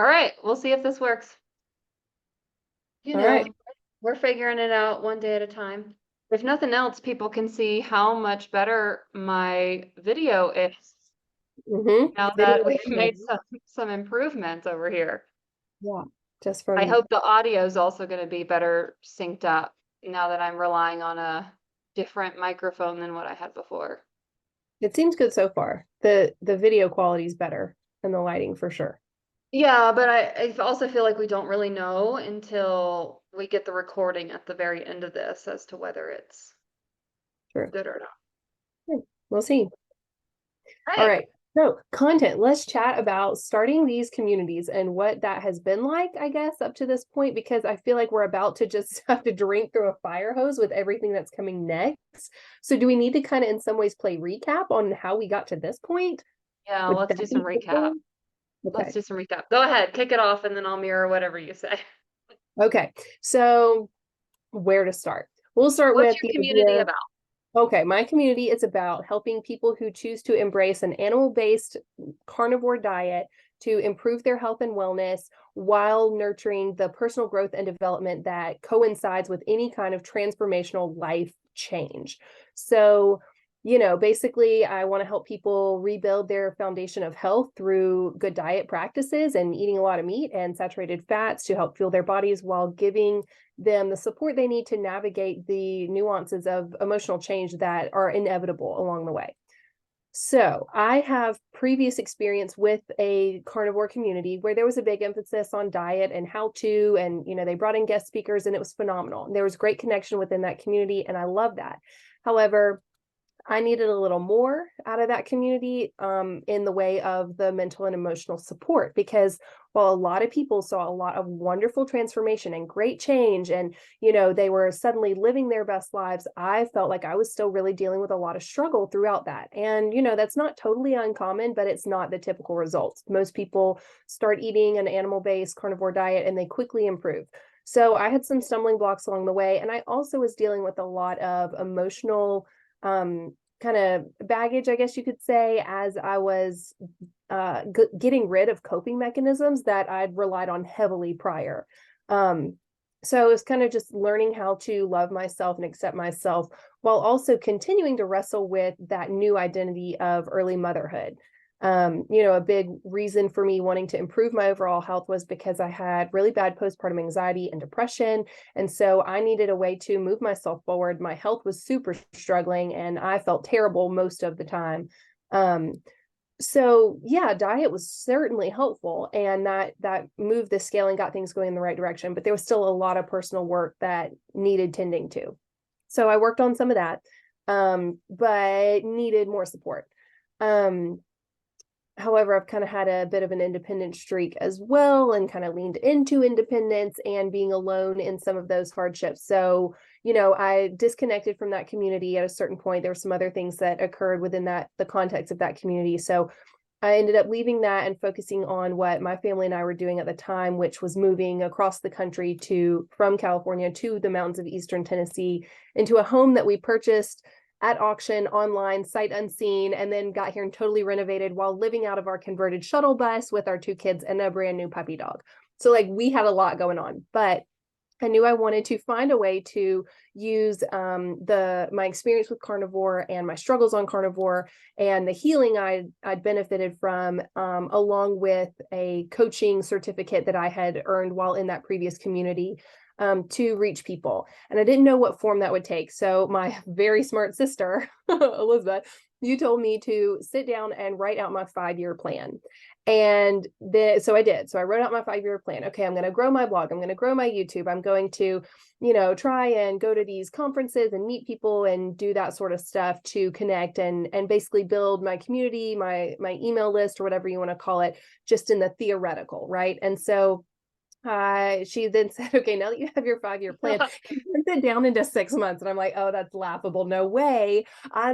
All right, we'll see if this works. You All know, right. we're figuring it out one day at a time. If nothing else, people can see how much better my video is now that Video. we've made some improvements over here. Yeah. Just I from, hope the audio is also going to be better synced up now that I'm relying on a different microphone than what I had before. it seems good so far. The video quality is better and the lighting for sure. Yeah, but I also feel like we don't really know until we get the recording at the very end of this as to whether it's True. good or not. We'll see. All Right. right. So, content. Let's chat about starting these communities and what that has been like, I guess, up to this point, because I feel like we're about to just have to drink through a fire hose with everything that's coming next. So, do we need to kind of, in some ways, play recap on how we got to this point? Yeah, Would let's do that some be recap. helpful? Let's Okay. do some recap. Go ahead, kick it off, and then I'll mirror whatever you say. Okay. So, where to start? We'll start What's with your the community idea. about? Okay, my community is about helping people who choose to embrace an animal-based carnivore diet to improve their health and wellness while nurturing the personal growth and development that coincides with any kind of transformational life change. So, basically, I want to help people rebuild their foundation of health through good diet practices and eating a lot of meat and saturated fats to help fuel their bodies while giving them the support they need to navigate the nuances of emotional change that are inevitable along the way. So, I have previous experience with a carnivore community where there was a big emphasis on diet and how to, and they brought in guest speakers and it was phenomenal. And there was great connection within that community, and I love that. However, I needed a little more out of that community in the way of the mental and emotional support, because while a lot of people saw a lot of wonderful transformation and great change, and they were suddenly living their best lives, I felt like I was still really dealing with a lot of struggle throughout that. And that's not totally uncommon, but it's not the typical results. Most people start eating an animal-based carnivore diet and they quickly improve. So I had some stumbling blocks along the way, and I also was dealing with a lot of emotional kind of baggage, I guess you could say, as I was getting rid of coping mechanisms that I'd relied on heavily prior. Um, so it was kind of just learning how to love myself and accept myself while also continuing to wrestle with that new identity of early motherhood. A big reason for me wanting to improve my overall health was because I had really bad postpartum anxiety and depression. And so I needed a way to move myself forward. My health was super struggling and I felt terrible most of the time. So yeah, diet was certainly helpful, and that moved the scale and got things going in the right direction, but there was still a lot of personal work that needed tending to. So I worked on some of that, but needed more support. Um, However, I've kind of had a bit of an independent streak as well and kind of leaned into independence and being alone in some of those hardships. So, I disconnected from that community at a certain point. There were some other things that occurred within the context of that community. So I ended up leaving that and focusing on what my family and I were doing at the time, which was moving across the country from California to the mountains of Eastern Tennessee into a home that we purchased at auction online, sight unseen, and then got here and totally renovated while living out of our converted shuttle bus with our two kids and a brand new puppy dog. So like we had a lot going on, but I knew I wanted to find a way to use my experience with carnivore and my struggles on carnivore and the healing I'd benefited from, along with a coaching certificate that I had earned while in that previous community, to reach people. And I didn't know what form that would take. So my very smart sister, Elizabeth, you told me to sit down and write out my 5-year plan. And so I did. So I wrote out my 5-year plan. Okay, I'm going to grow my blog. I'm going to grow my YouTube. I'm going to, try and go to these conferences and meet people and do that sort of stuff to connect and basically build my community, my email list, or whatever you want to call it, just in the theoretical, right? And so she then said, okay, now that you have your 5-year plan, you it down into 6 months. And I'm like, oh, that's laughable. No way. I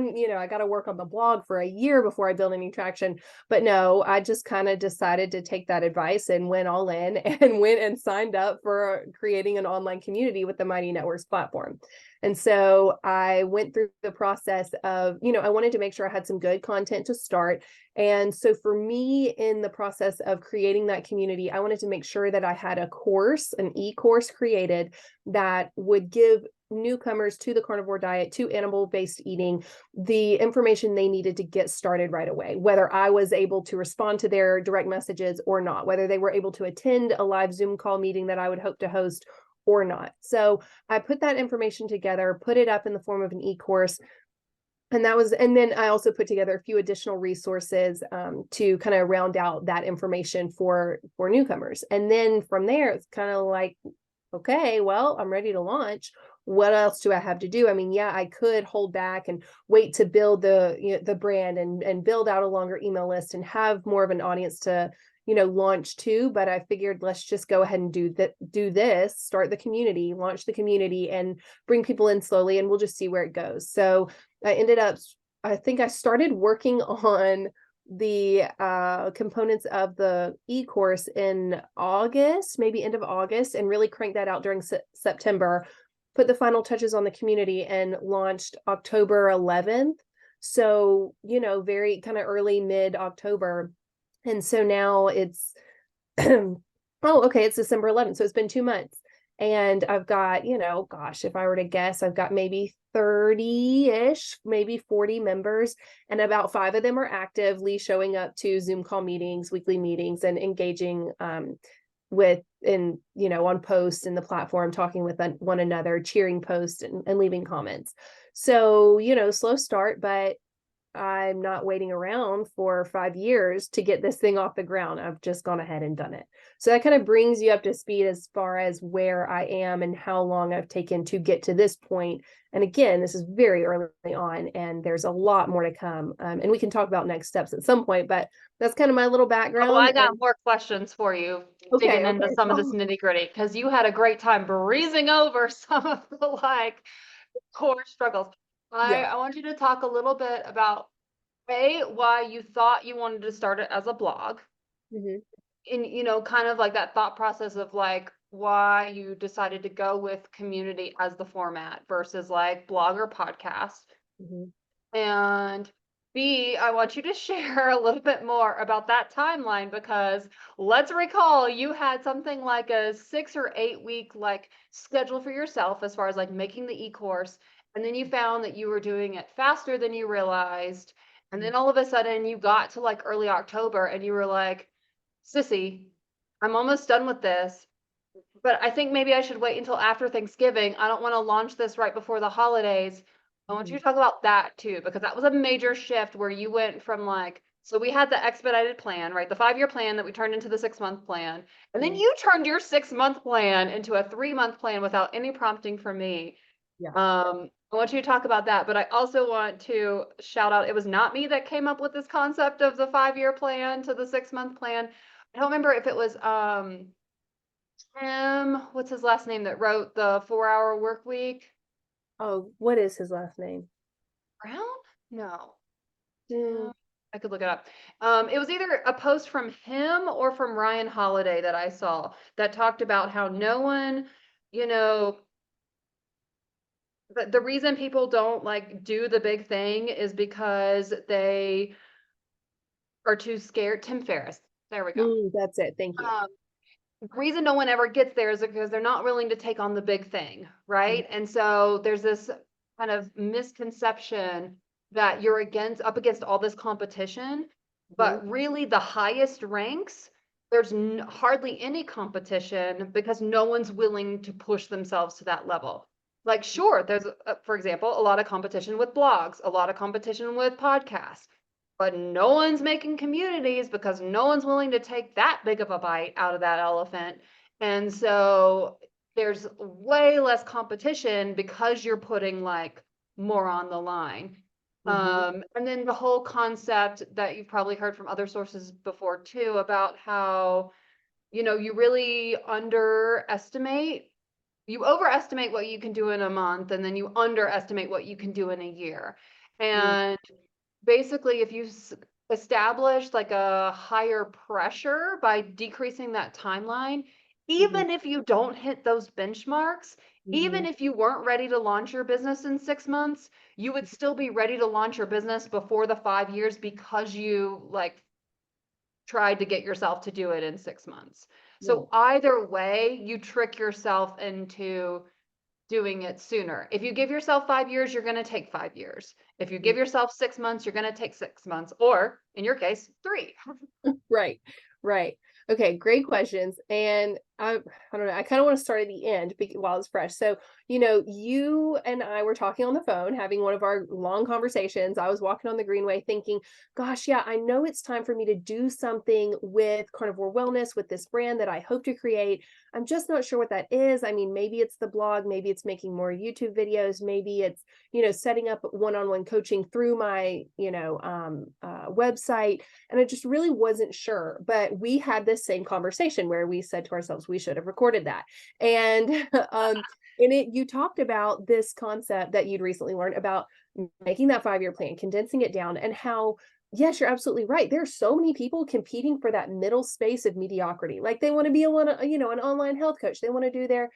got to work on the blog for a year before I build any traction. But no, I just kind of decided to take that advice and went all in and went and signed up for creating an online community with the Mighty Networks platform. And so I went through the process of, I wanted to make sure I had some good content to start. And so for me, in the process of creating that community, I wanted to make sure that I had a course, an e-course created that would give newcomers to the carnivore diet, to animal-based eating, the information they needed to get started right away, whether I was able to respond to their direct messages or not, whether they were able to attend a live Zoom call meeting that I would hope to host or not. So I put that information together, put it up in the form of an e-course. And then I also put together a few additional resources to kind of round out that information for newcomers. And then from there, it's kind of like, okay, well, I'm ready to launch. What else do I have to do? I mean, yeah, I could hold back and wait to build the brand and build out a longer email list and have more of an audience to launch to, but I figured let's just go ahead and do this, start the community, launch the community, and bring people in slowly, and we'll just see where it goes. So I think I started working on the components of the e-course in August, maybe end of August, and really cranked that out during September, put the final touches on the community, and launched October 11th. So, very kind of early mid-October. And so now it's, oh, okay, it's December 11th. So it's been 2 months. And I've got, gosh, if I were to guess, I've got maybe 30-ish, maybe 40 members, and about 5 of them are actively showing up to Zoom call meetings, weekly meetings, and engaging on posts in the platform, talking with one another, cheering posts and leaving comments. So, slow start, but I'm not waiting around for 5 years to get this thing off the ground. I've just gone ahead and done it. So that kind of brings you up to speed as far as where I am and how long I've taken to get to this point. And again, this is very early on, and there's a lot more to come. And we can talk about next steps at some point, but that's kind of my little background. Oh, I got more questions for you, digging into some of this nitty gritty, because you had a great time breezing over some of the core struggles. I want you to talk a little bit about why you thought you wanted to start it as a blog, and kind of like that thought process of why you decided to go with community as the format versus blog or podcast. And B, I want you to share a little bit more about that timeline, because let's recall you had something like a 6 or 8 week schedule for yourself as far as making the e-course, and then you found that you were doing it faster than you realized, and then all of a sudden you got to early October and you were like, Sissy, I'm almost done with this, but I think maybe I should wait until after Thanksgiving. I don't want to launch this right before the holidays. I want you to talk about that too, because that was a major shift where you went from so we had the expedited plan, right? The 5-year plan that we turned into the 6-month plan. And then you turned your 6-month plan into a 3-month plan without any prompting from me. I want you to talk about that, but I also want to shout out, it was not me that came up with this concept of the 5-year plan to the 6-month plan. I don't remember if it was Tim, what's his last name, that wrote the 4-Hour Work Week? Oh, what is his last name? Brown? No. I could look it up. It was either a post from him or from Ryan Holiday that I saw that talked about how no one, the reason people don't do the big thing is because they are too scared. Tim Ferriss. There we go. That's it. Thank you. The reason no one ever gets there is because they're not willing to take on the big thing, right? And so there's this kind of misconception that you're up against all this competition, but really the highest ranks, there's hardly any competition because no one's willing to push themselves to that level. Sure, there's, for example, a lot of competition with blogs, a lot of competition with podcasts, but no one's making communities because no one's willing to take that big of a bite out of that elephant. And so there's way less competition because you're putting more on the line. And then the whole concept that you've probably heard from other sources before too, about how, you really you overestimate what you can do in a month, and then you underestimate what you can do in a year. And basically, if you establish a higher pressure by decreasing that timeline, even if you don't hit those benchmarks, even Mhm. if you weren't ready to launch your business in 6 months, you would still be ready to launch your business before the 5 years because you like tried to get yourself to do it in 6 months. Right. So either way, you trick yourself into doing it sooner. If you give yourself 5 years, you're going to take 5 years. If you give yourself 6 months, you're going to take 6 months, or in your case, three. Right, right. Okay, great questions. And I don't know, I kind of want to start at the end while it's fresh. So, you and I were talking on the phone, having one of our long conversations. I was walking on the Greenway thinking, gosh, yeah, I know it's time for me to do something with Carnivore Wellness, with this brand that I hope to create. I'm just not sure what that is. I mean, maybe it's the blog, maybe it's making more YouTube videos, maybe it's, setting up one-on-one coaching through my, website. And I just really wasn't sure. But we had this same conversation where we said to ourselves, we should have recorded that. And in it, you talked about this concept that you'd recently learned about making that 5-year plan, condensing it down, and how, yes, you're absolutely right. There are so many people competing for that middle space of mediocrity. Like they want to be an online health coach. They want to do their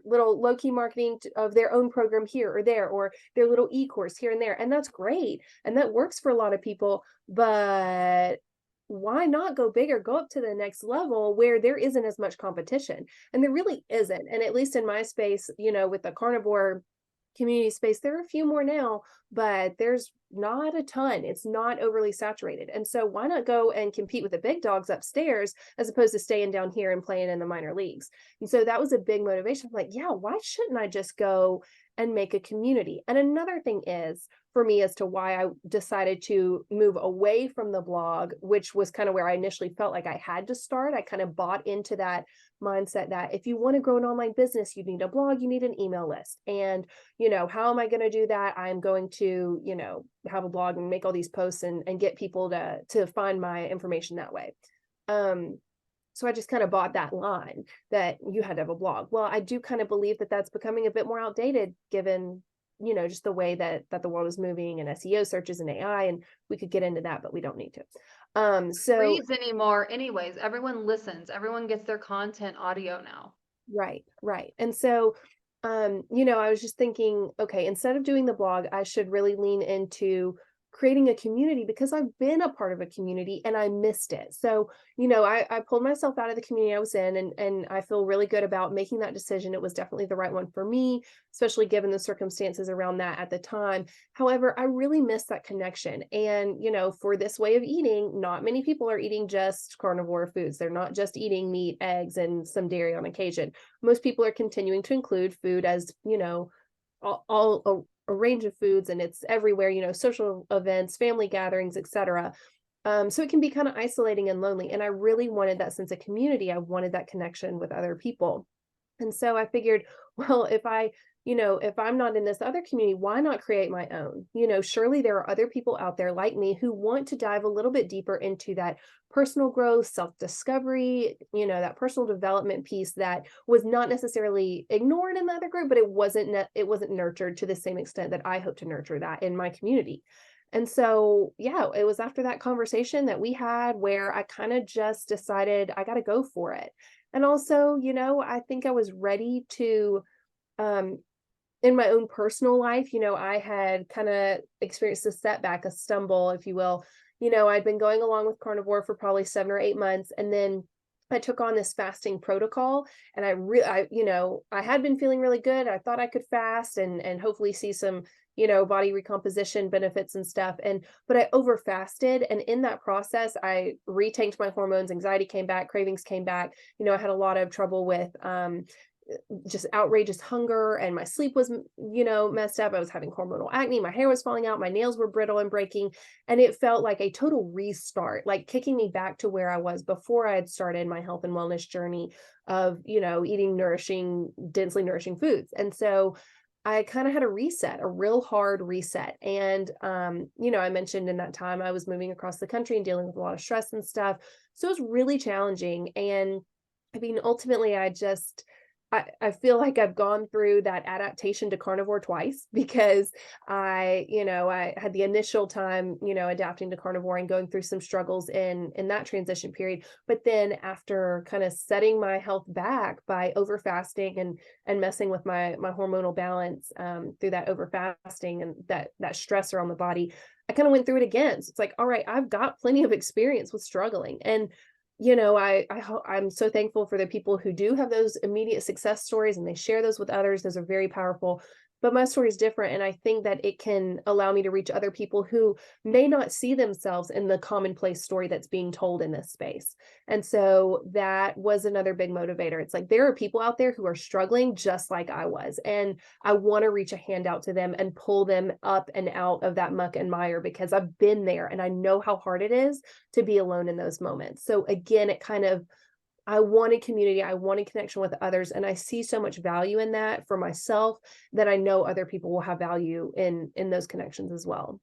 little low-key marketing of their own program here or there, or their little e-course here and there. And that's great. And that works for a lot of people, but why not go bigger, go up to the next level where there isn't as much competition? And there really isn't. And at least in my space, with the carnivore community space, there are a few more now, but there's not a ton. It's not overly saturated. And so why not go and compete with the big dogs upstairs as opposed to staying down here and playing in the minor leagues? And so that was a big motivation. I'm like, yeah, why shouldn't I just go and make a community? And another thing is, for me, as to why I decided to move away from the blog, which was kind of where I initially felt like I had to start. I kind of bought into that mindset that if you want to grow an online business, you need a blog, you need an email list. And, how am I going to do that? I'm going to, have a blog and make all these posts and get people to find my information that way. So I just kind of bought that line that you had to have a blog. Well, I do kind of believe that that's becoming a bit more outdated given, just the way that the world is moving and SEO searches and AI, and we could get into that, but we don't need to. So Reads anymore anyways. Everyone listens. Everyone gets their content audio now. right, right. And so, I was just thinking, okay, instead of doing the blog, I should really lean into creating a community because I've been a part of a community and I missed it. So, I pulled myself out of the community I was in, and I feel really good about making that decision. It was definitely the right one for me, especially given the circumstances around that at the time. However, I really missed that connection. And, for this way of eating, not many people are eating just carnivore foods. They're not just eating meat, eggs, and some dairy on occasion. Most people are continuing to include food as, all a range of foods, and it's everywhere, social events, family gatherings, etc. So it can be kind of isolating and lonely. And I really wanted that sense of community. I wanted that connection with other people. And so I figured, well, if I'm not in this other community, why not create my own? Surely there are other people out there like me who want to dive a little bit deeper into that personal growth, self-discovery, that personal development piece that was not necessarily ignored in the other group, but it wasn't nurtured to the same extent that I hope to nurture that in my community. And so, yeah, it was after that conversation that we had where I kind of just decided I got to go for it. And also, I think I was ready to, um, in my own personal life, I had kind of experienced a setback, a stumble, if you will. I'd been going along with carnivore for probably 7 or 8 months. And then I took on this fasting protocol, and I had been feeling really good. I thought I could fast and hopefully see some, body recomposition benefits and stuff. But I over fasted. And in that process, I retanked my hormones, anxiety came back, cravings came back. I had a lot of trouble with, just outrageous hunger, and my sleep was messed up. I was having hormonal acne, my hair was falling out, my nails were brittle and breaking, and it felt like a total restart, like kicking me back to where I was before I had started my health and wellness journey of eating densely nourishing foods. And so I kind of had a real hard reset. And I mentioned in that time I was moving across the country and dealing with a lot of stress and stuff, so it was really challenging. And I mean, ultimately, I just I feel like I've gone through that adaptation to carnivore twice because I had the initial time, adapting to carnivore and going through some struggles in that transition period. But then after kind of setting my health back by over fasting and messing with my hormonal balance through that over fasting and that stressor on the body, I kind of went through it again. So it's like, all right, I've got plenty of experience with struggling. And I'm so thankful for the people who do have those immediate success stories and they share those with others. Those are very powerful. But my story is different. And I think that it can allow me to reach other people who may not see themselves in the commonplace story that's being told in this space. And so that was another big motivator. It's like there are people out there who are struggling just like I was. And I want to reach a hand out to them and pull them up and out of that muck and mire because I've been there and I know how hard it is to be alone in those moments. So again, I wanted community, I wanted connection with others, and I see so much value in that for myself that I know other people will have value in those connections as well.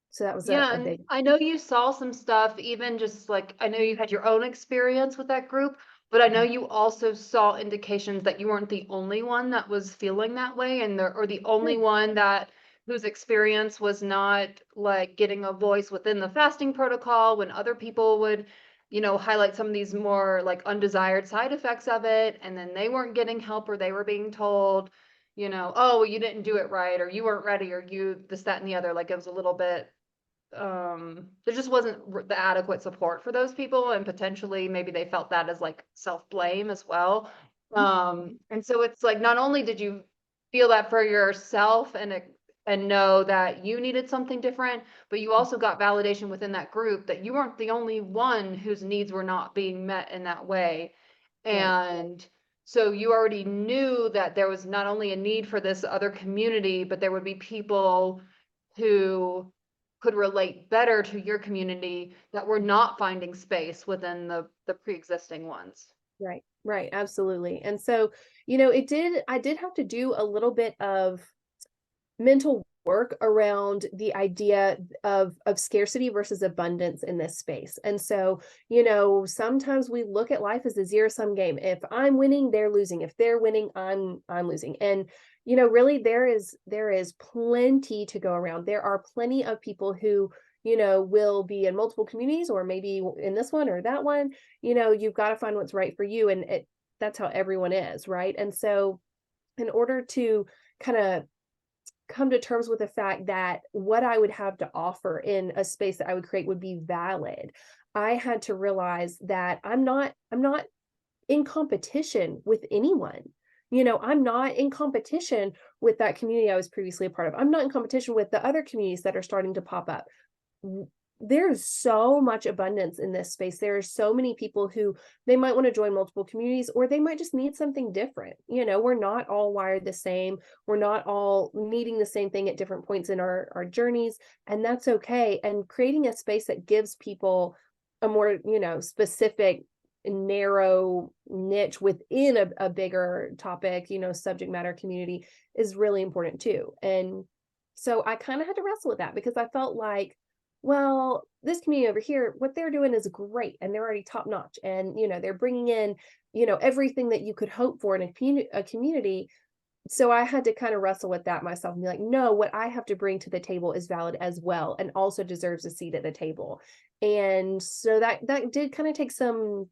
So that was Yeah, a and big. I know you saw some stuff, even just like I know you had your own experience with that group, but I know you also saw indications that you weren't the only one that was feeling that way, and or the only one that whose experience was not like getting a voice within the fasting protocol when other people would, highlight some of these more like undesired side effects of it, and then they weren't getting help or they were being told, oh, well, you didn't do it right, or you weren't ready, or you this, that, and the other. Like it was a little bit there just wasn't the adequate support for those people, and potentially maybe they felt that as like self-blame as well. And so it's like not only did you feel that for yourself and know that you needed something different, but you also got validation within that group that you weren't the only one whose needs were not being met in that way. Right. And so you already knew that there was not only a need for this other community, but there would be people who could relate better to your community that were not finding space within the pre-existing ones. Right, right, absolutely. And so, I did have to do a little bit of mental work around the idea of scarcity versus abundance in this space. And so, sometimes we look at life as a zero sum game. If I'm winning, they're losing. If they're winning, I'm losing. And really there is plenty to go around. There are plenty of people who will be in multiple communities or maybe in this one or that one. You've got to find what's right for you, and that's how everyone is, right? And so in order to kind of come to terms with the fact that what I would have to offer in a space that I would create would be valid, I had to realize that I'm not in competition with anyone. I'm not in competition with that community I was previously a part of. I'm not in competition with the other communities that are starting to pop up. There's so much abundance in this space. There are so many people who they might want to join multiple communities, or they might just need something different. We're not all wired the same. We're not all needing the same thing at different points in our journeys, and that's okay. And creating a space that gives people a more, specific, narrow niche within a bigger topic, subject matter community is really important too. And so I kind of had to wrestle with that because I felt like, well, this community over here, what they're doing is great and they're already top notch. And, they're bringing in, everything that you could hope for in a community. So I had to kind of wrestle with that myself and be like, no, what I have to bring to the table is valid as well and also deserves a seat at the table. And so that did kind of take some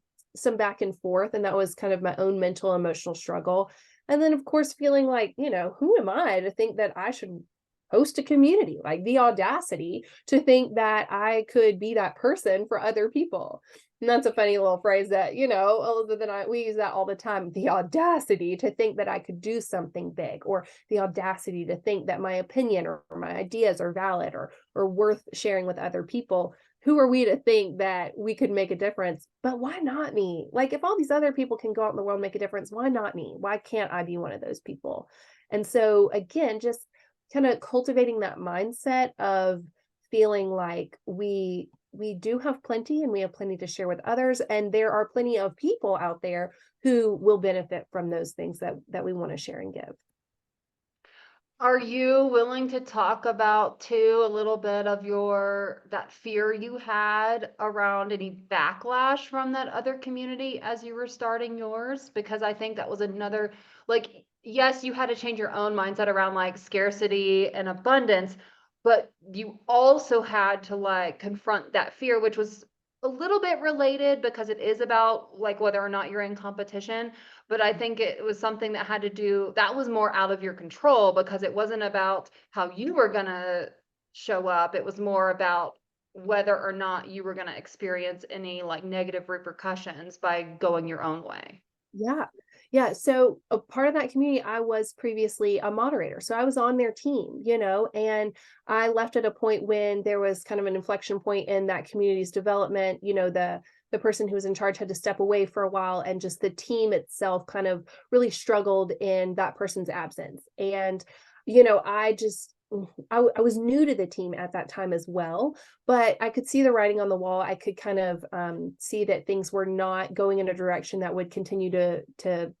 back and forth. And that was kind of my own mental, emotional struggle. And then, of course, feeling like, who am I to think that I should host a community, like the audacity to think that I could be that person for other people. And that's a funny little phrase that, Elizabeth and we use that all the time. The audacity to think that I could do something big, or the audacity to think that my opinion or my ideas are valid or worth sharing with other people. Who are we to think that we could make a difference? But why not me? Like if all these other people can go out in the world and make a difference, why not me? Why can't I be one of those people? And so again, just kind of cultivating that mindset of feeling like we do have plenty and we have plenty to share with others, and there are plenty of people out there who will benefit from those things that we want to share and give. Are you willing to talk about too a little bit of that fear you had around any backlash from that other community as you were starting yours? Because I think that was another, like, yes, you had to change your own mindset around like scarcity and abundance, but you also had to like confront that fear, which was a little bit related because it is about like whether or not you're in competition. But I think it was something that had to do, that was more out of your control because it wasn't about how you were gonna show up. It was more about whether or not you were gonna experience any like negative repercussions by going your own way. Yeah. Yeah. So a part of that community, I was previously a moderator. So I was on their team, and I left at a point when there was kind of an inflection point in that community's development. The person who was in charge had to step away for a while, and just the team itself kind of really struggled in that person's absence. And, I just I was new to the team at that time as well, but I could see the writing on the wall. I could kind of see that things were not going in a direction that would continue to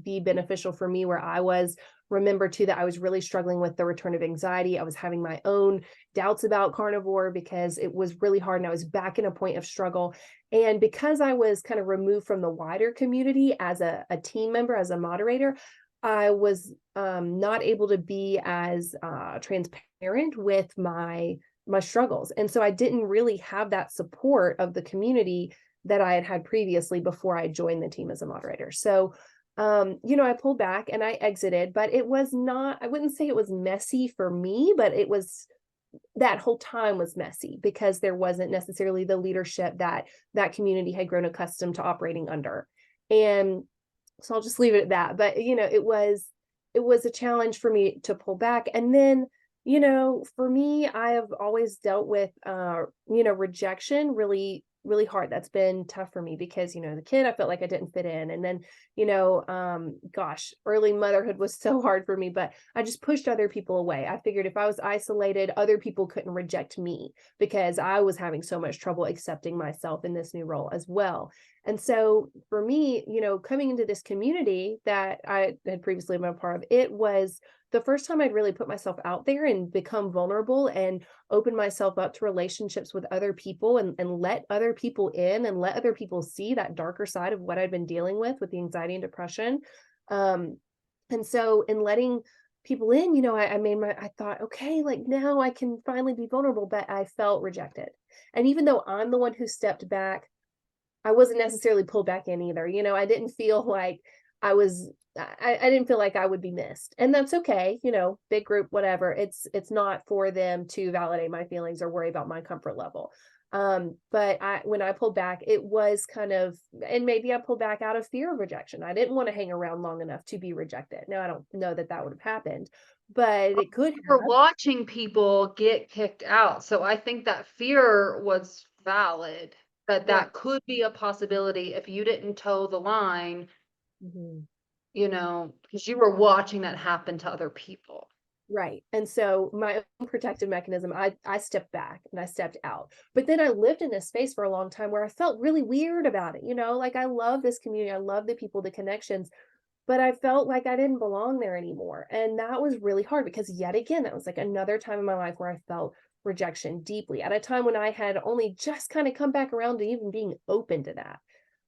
be beneficial for me where I was. Remember too that I was really struggling with the return of anxiety. I was having my own doubts about carnivore because it was really hard and I was back in a point of struggle. And because I was kind of removed from the wider community as a team member, as a moderator, I was not able to be as transparent with my struggles. And so I didn't really have that support of the community that I had had previously before I joined the team as a moderator. So, I pulled back and I exited, but it was not, I wouldn't say it was messy for me, but it was, that whole time was messy because there wasn't necessarily the leadership that that community had grown accustomed to operating under. And so I'll just leave it at that. But it was a challenge for me to pull back. And then, for me, I have always dealt with rejection really, really hard. That's been tough for me because, the kid, I felt like I didn't fit in. And then, gosh, early motherhood was so hard for me, but I just pushed other people away. I figured if I was isolated, other people couldn't reject me because I was having so much trouble accepting myself in this new role as well. And so for me, coming into this community that I had previously been a part of, it was the first time I'd really put myself out there and become vulnerable and open myself up to relationships with other people and let other people in and let other people see that darker side of what I'd been dealing with the anxiety and depression. Um, and so in letting people in, I thought, okay, like now I can finally be vulnerable, but I felt rejected. And even though I'm the one who stepped back, I wasn't necessarily pulled back in either. I didn't feel like I didn't feel like I would be missed. And that's okay, big group, whatever. It's not for them to validate my feelings or worry about my comfort level. But when I pulled back, it was kind of, and maybe I pulled back out of fear of rejection. I didn't want to hang around long enough to be rejected. Now, I don't know that that would have happened, but it could For have. watching people get kicked out. So I think that fear was valid, that Right. that could be a possibility if you didn't toe the line, Mhm. because you were watching that happen to other people. Right. And so my own protective mechanism, I stepped back and I stepped out. But then I lived in this space for a long time where I felt really weird about it. Like I love this community. I love the people, the connections, but I felt like I didn't belong there anymore. And that was really hard because yet again, that was like another time in my life where I felt rejection deeply at a time when I had only just kind of come back around to even being open to that.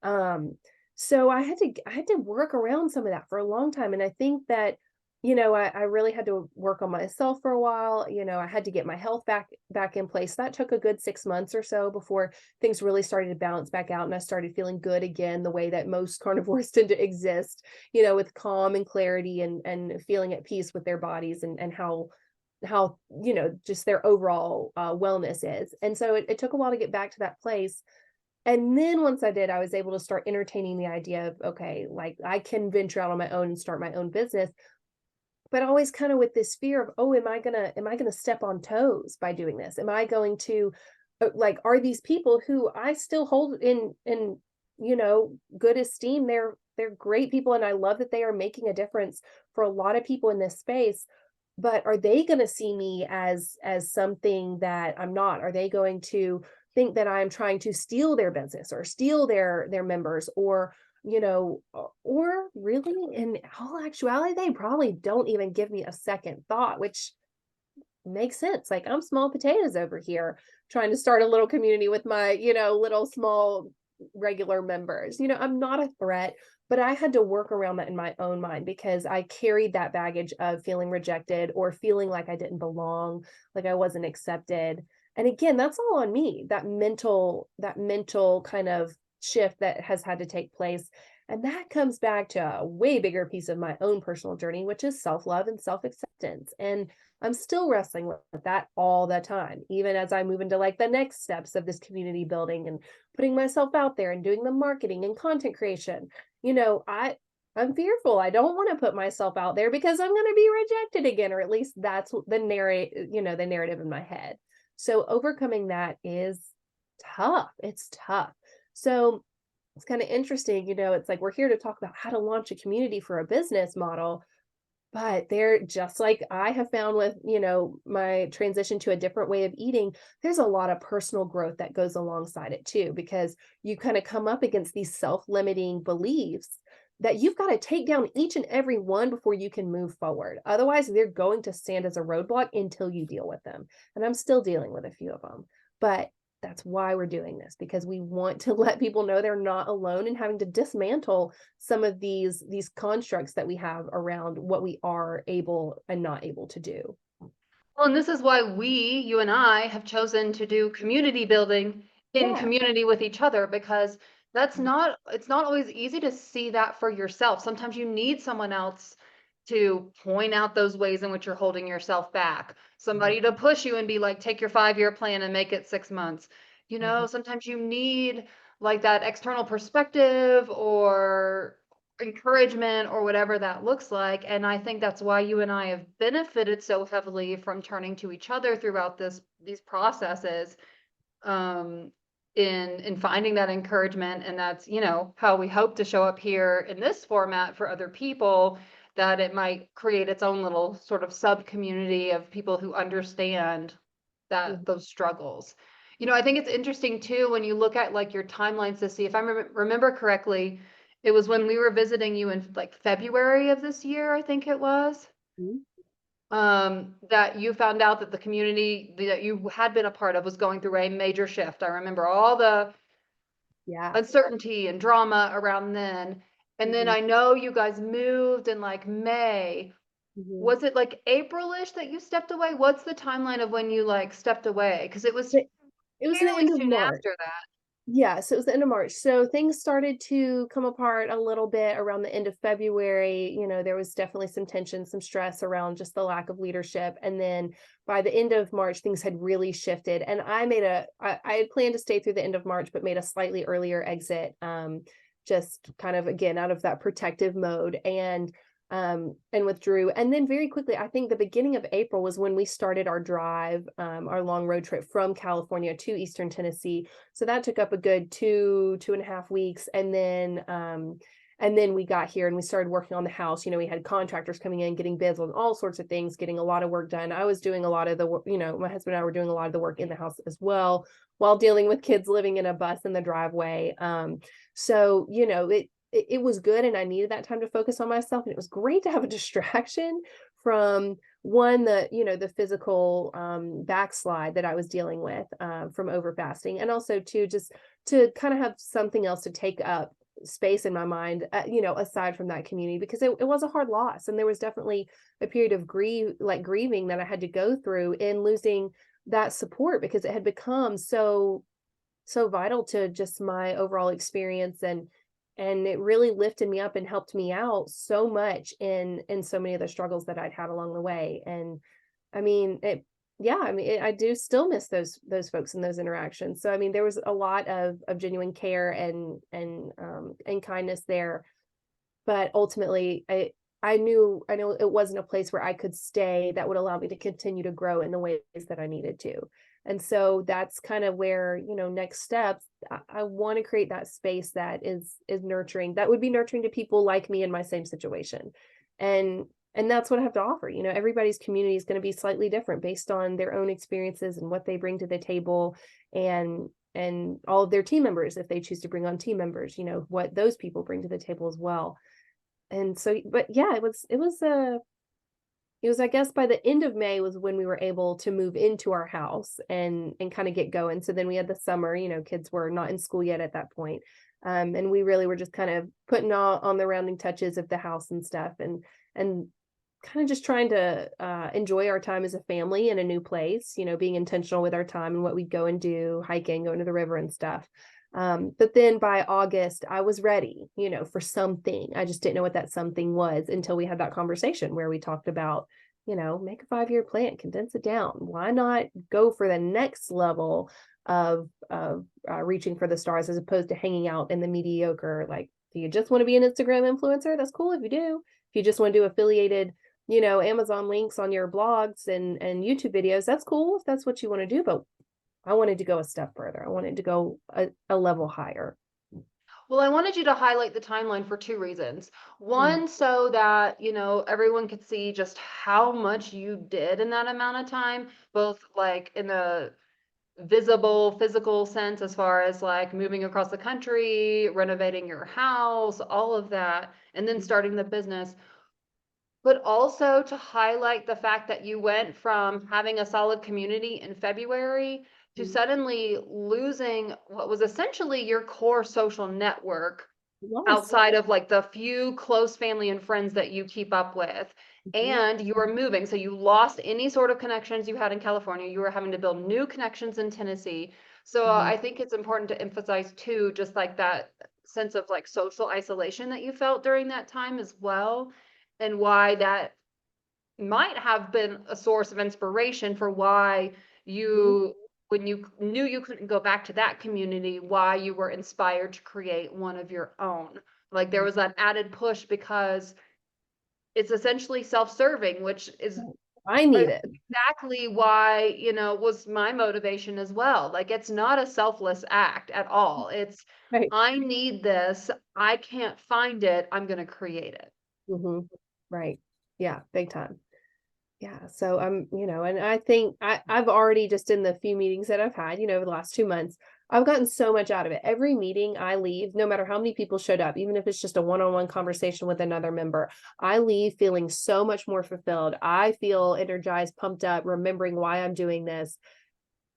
Um, so I had to work around some of that for a long time. And I think that I really had to work on myself for a while. I had to get my health back in place. That took a good 6 months or so before things really started to balance back out and I started feeling good again, the way that most carnivores tend to exist, with calm and clarity and feeling at peace with their bodies and how just their overall wellness is. And so it took a while to get back to that place. And then once I did, I was able to start entertaining the idea of, okay, like I can venture out on my own and start my own business, but always kind of with this fear of, oh, am I gonna step on toes by doing this? Am I going to like, are these people who I still hold in good esteem? They're great people and I love that they are making a difference for a lot of people in this space. But are they going to see me as something that I'm not? Are they going to think that I'm trying to steal their business or steal their members? Or or really in all actuality, they probably don't even give me a second thought, which makes sense. Like, I'm small potatoes over here trying to start a little community with my, little small regular members. I'm not a threat, but I had to work around that in my own mind because I carried that baggage of feeling rejected or feeling like I didn't belong, like I wasn't accepted. And again, that's all on me, that mental kind of shift that has had to take place. And that comes back to a way bigger piece of my own personal journey, which is self-love and self-acceptance. And I'm still wrestling with that all the time, even as I move into like the next steps of this community building and putting myself out there and doing the marketing and content creation. I'm fearful. I don't want to put myself out there because I'm going to be rejected again, or at least that's the narrative in my head. So overcoming that is tough. It's tough. So it's kind of interesting, it's like we're here to talk about how to launch a community for a business model, but they're just like I have found with, my transition to a different way of eating, there's a lot of personal growth that goes alongside it too, because you kind of come up against these self-limiting beliefs that you've got to take down each and every one before you can move forward. Otherwise, they're going to stand as a roadblock until you deal with them. And I'm still dealing with a few of them, but that's why we're doing this, because we want to let people know they're not alone in having to dismantle some of these constructs that we have around what we are able and not able to do. Well, and this is why you and I, have chosen to do community building in community with each other, because it's not always easy to see that for yourself. Sometimes you need someone else to point out those ways in which you're holding yourself back. Somebody to push you and be like, take your 5-year plan and make it 6 months. Sometimes you need like that external perspective or encouragement or whatever that looks like. And I think that's why you and I have benefited so heavily from turning to each other throughout these processes, in finding that encouragement. And that's, how we hope to show up here in this format for other people, that it might create its own little sort of sub community of people who understand that those struggles. I think it's interesting too, when you look at like your timelines to see if I remember correctly, it was when we were visiting you in like February of this year, I think it was, that you found out that the community that you had been a part of was going through a major shift. I remember all the uncertainty and drama around then. And then I know you guys moved in like May. Was it like April-ish that you stepped away? What's the timeline of when you like stepped away? Because it was the fairly end of soon March. after that. Yeah, so it was the end of March. So things started to come apart a little bit around the end of February. There was definitely some tension, some stress around just the lack of leadership. And then by the end of March, things had really shifted. And I had planned to stay through the end of March, but made a slightly earlier exit, just kind of, again, out of that protective mode. And withdrew. And then very quickly, I think the beginning of April was when we started our drive, our long road trip from California to Eastern Tennessee. So that took up a good 2.5 weeks. And then we got here and we started working on the house. We had contractors coming in, getting bids on all sorts of things, getting a lot of work done. I was doing a lot of the work, my husband and I were doing a lot of the work in the house as well, while dealing with kids living in a bus in the driveway. So, it was good, and I needed that time to focus on myself. And it was great to have a distraction from the physical backslide that I was dealing with from over fasting, and also just to kind of have something else to take up space in my mind, aside from that community, because it was a hard loss. And there was definitely a period of grieving that I had to go through in losing that support, because it had become so vital to just my overall experience. And it really lifted me up and helped me out so much in so many of the struggles that I'd had along the way. And I mean, I do still miss those folks and those interactions. So I mean, there was a lot of genuine care and kindness there, but ultimately I know it wasn't a place where I could stay that would allow me to continue to grow in the ways that I needed to. And so that's kind of where, next steps, I want to create that space that is nurturing, that would be nurturing to people like me in my same situation. And that's what I have to offer. Everybody's community is going to be slightly different based on their own experiences and what they bring to the table. And and all of their team members, if they choose to bring on team members, you know, what those people bring to the table as well. And so, but yeah, it was, I guess by the end of May was when we were able to move into our house and kind of get going. So then we had the summer, you know, kids were not in school yet at that point. And we really were just kind of putting all on the rounding touches of the house and stuff, and kind of just trying to enjoy our time as a family in a new place, you know, being intentional with our time and what we'd go and do, hiking, going to the river and stuff. But then by August, I was ready, you know, for something. I just didn't know what that something was until we had that conversation where we talked about, you know, make a 5-year plan, condense it down. Why not go for the next level of reaching for the stars as opposed to hanging out in the mediocre? Like, do you just want to be an Instagram influencer? That's cool if you do. If you just want to do affiliated, you know, Amazon links on your blogs and YouTube videos, that's cool if that's what you want to do. But I wanted to go a step further. I wanted to go a level higher. Well, I wanted you to highlight the timeline for two reasons. One, so that, you know, everyone could see just how much you did in that amount of time, both like in the visible physical sense as far as like moving across the country, renovating your house, all of that, and then starting the business. But also to highlight the fact that you went from having a solid community in February to suddenly losing what was essentially your core social network Yes. outside of like the few close family and friends that you keep up with. And you were moving. So you lost any sort of connections you had in California. You were having to build new connections in Tennessee. So I think it's important to emphasize too, just like that sense of like social isolation that you felt during that time as well, and why that might have been a source of inspiration for why you, when you knew you couldn't go back to that community, why you were inspired to create one of your own. Like there was that added push because it's essentially self-serving, which is I need it. exactly why, you know, was my motivation as well. Like it's not a selfless act at all. It's, Right. I need this. I can't find it. I'm going to create it. Right. Yeah, big time. Yeah. So you know, and I think I've already just in the few meetings that I've had, you know, over the last 2 months, I've gotten so much out of it. Every meeting I leave, no matter how many people showed up, even if it's just a one-on-one conversation with another member, I leave feeling so much more fulfilled. I feel energized, pumped up, remembering why I'm doing this.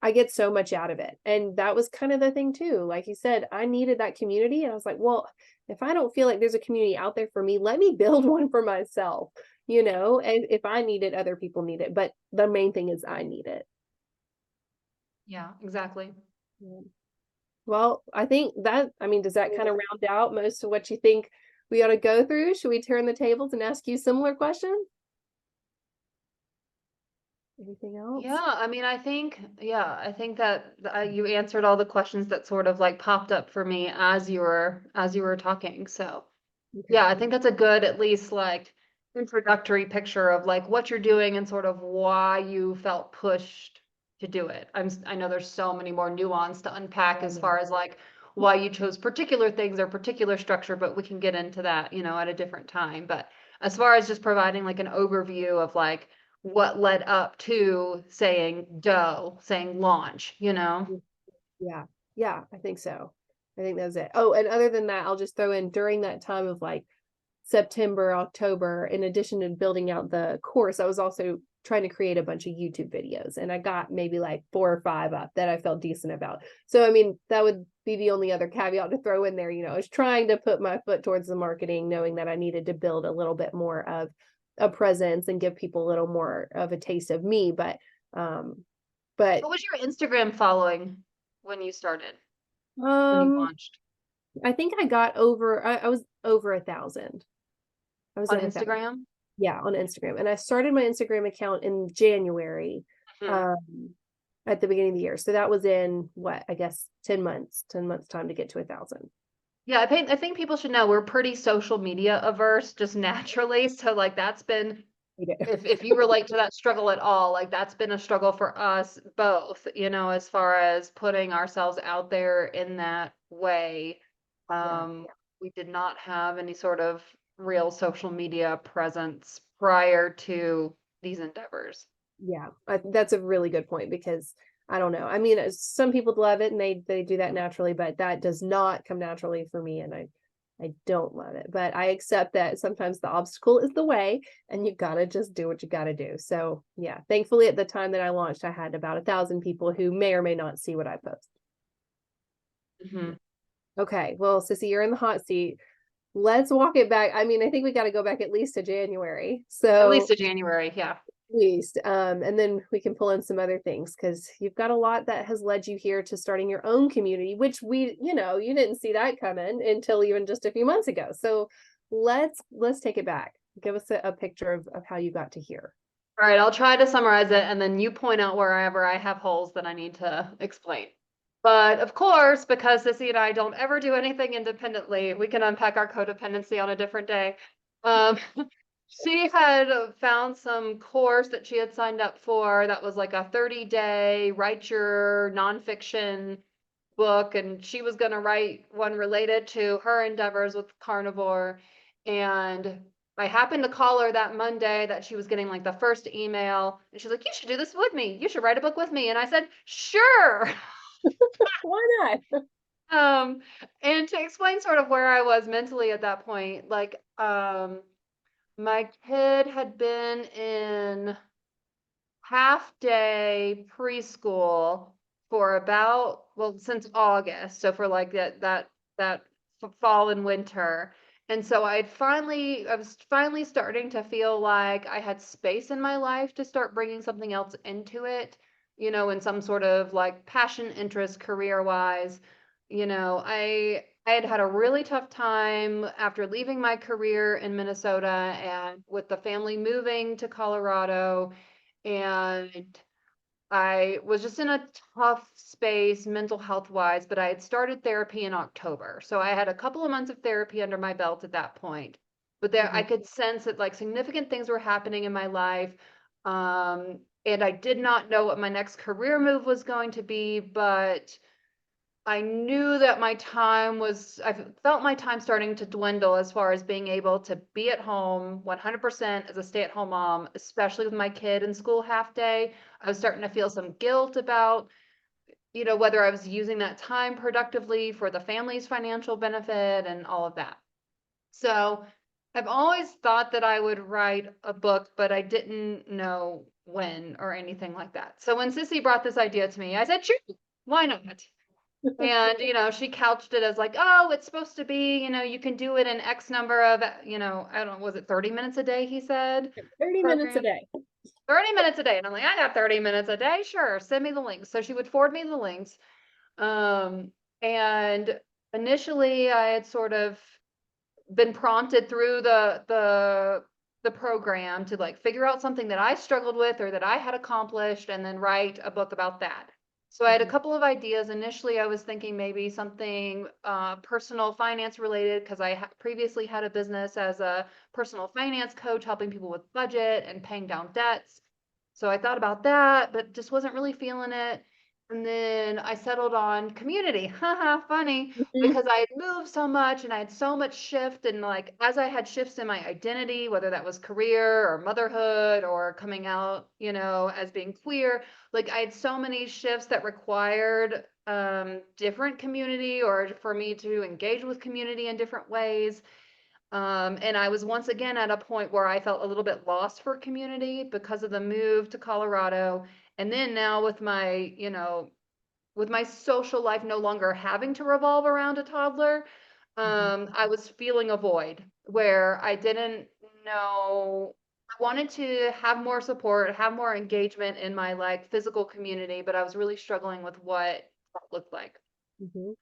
I get so much out of it. And that was kind of the thing too. Like you said, I needed that community. And I was like, well, if I don't feel like there's a community out there for me, let me build one for myself, you know, and if I need it, other people need it. But the main thing is I need it. Yeah, exactly. Yeah. Well, I think that, I mean, does that kind of round out most of what you think we ought to go through? Should we turn the tables and ask you similar questions? Anything else? Yeah, I mean, I think that you answered all the questions that sort of like popped up for me as you were talking. So, Okay. yeah, I think that's a good, at least like introductory picture of like what you're doing and sort of why you felt pushed to do it. I know there's so many more nuance to unpack as far as like why you chose particular things or particular structure, but we can get into that, you know, at a different time. But as far as just providing like an overview of like what led up to saying go, saying launch, you know? Yeah. Yeah, I think so. I think that's it. Oh, and other than that, I'll just throw in during that time of like September, October, in addition to building out the course, I was also trying to create a bunch of YouTube videos, and I got maybe like 4 or 5 up that I felt decent about. So, I mean, that would be the only other caveat to throw in there. You know, I was trying to put my foot towards the marketing, knowing that I needed to build a little bit more of a presence and give people a little more of a taste of me. But What was your Instagram following when you started, when you um, launched I think I got over. I was over 1,000. I was on over 1,000. Instagram? Yeah, on Instagram. And I started my Instagram account in January, Mhm. um, at the beginning of the year. So that was in what, I guess 10 months time to get to 1,000. Yeah, I think people should know we're pretty social media averse just naturally. So like that's been, if you relate to that struggle at all, like that's been a struggle for us both, you know, as far as putting ourselves out there in that way. Yeah. We did not have any sort of real social media presence prior to these endeavors. Yeah. That's a really good point because I don't know. I mean, some people love it and they do that naturally, but that does not come naturally for me, and I don't love it. But I accept that sometimes the obstacle is the way, and you gotta just do what you gotta do. So yeah, thankfully at the time that I launched, I had about 1,000 people who may or may not see what I post. Mhm. Okay, well, Sissy, you're in the hot seat. Let's walk it back. I mean, I think we got to go back at least to January. At So least to January, yeah. least. And then we can pull in some other things because you've got a lot that has led you here to starting your own community, which you didn't see that coming until even just a few months ago. So let's take it back. Give us a picture of how you got to here. All right, I'll try to summarize it, and then you point out wherever I have holes that I need to explain. But of course, because Sissy and I don't ever do anything independently, we can unpack our codependency on a different day. Um, she had found some course that she had signed up for that was like a 30-day write your nonfiction book, and she was going to write one related to her endeavors with carnivore. And I happened to call her that Monday that she was getting like the first email, and she's like, "You should do this with me. You should write a book with me." And I said, "Sure." Why not? And to explain sort of where I was mentally at that point, like, my kid had been in half day preschool for about, well, since August. So for like that fall and winter. And so I was finally starting to feel like I had space in my life to start bringing something else into it, in some sort of like passion, interest, career wise. I had had a really tough time after leaving my career in Minnesota and with the family moving to Colorado, and I was just in a tough space mental health wise, but I had started therapy in October. So I had a couple of months of therapy under my belt at that point. But there I Mhm. could sense that like significant things were happening in my life. And I did not know what my next career move was going to be, but I knew that I felt my time starting to dwindle as far as being able to be at home 100% as a stay-at-home mom, especially with my kid in school half day. I was starting to feel some guilt about, whether I was using that time productively for the family's financial benefit and all of that. So I've always thought that I would write a book, but I didn't know when or anything like that. So when Sissy brought this idea to me, I said, sure, why not? And, she couched it as like, oh, it's supposed to be, you can do it in X number of, I don't know, was it 30 minutes a day, he said? 30 minutes a Program. day. 30 minutes a day. And I'm like, I got 30 minutes a day. Sure. Send me the links. So she would forward me the links. And initially I had sort of been prompted through the program to like figure out something that I struggled with or that I had accomplished and then write a book about that. So I had a Mhm. couple of ideas. Initially, I was thinking maybe something personal finance related because I previously had a business as a personal finance coach, helping people with budget and paying down debts. So I thought about that, but just wasn't really feeling it. And then I settled on community. Haha, funny, Mhm. because I had moved so much and I had so much shift. And like, as I had shifts in my identity, whether that was career or motherhood or coming out, as being queer, like I had so many shifts that required different community or for me to engage with community in different ways. And I was once again at a point where I felt a little bit lost for community because of the move to Colorado. And then now with my social life no longer having to revolve around a toddler, Mhm. I was feeling a void where I didn't know. I wanted to have more support, have more engagement in my like physical community, but I was really struggling with what that looked like. Mhm.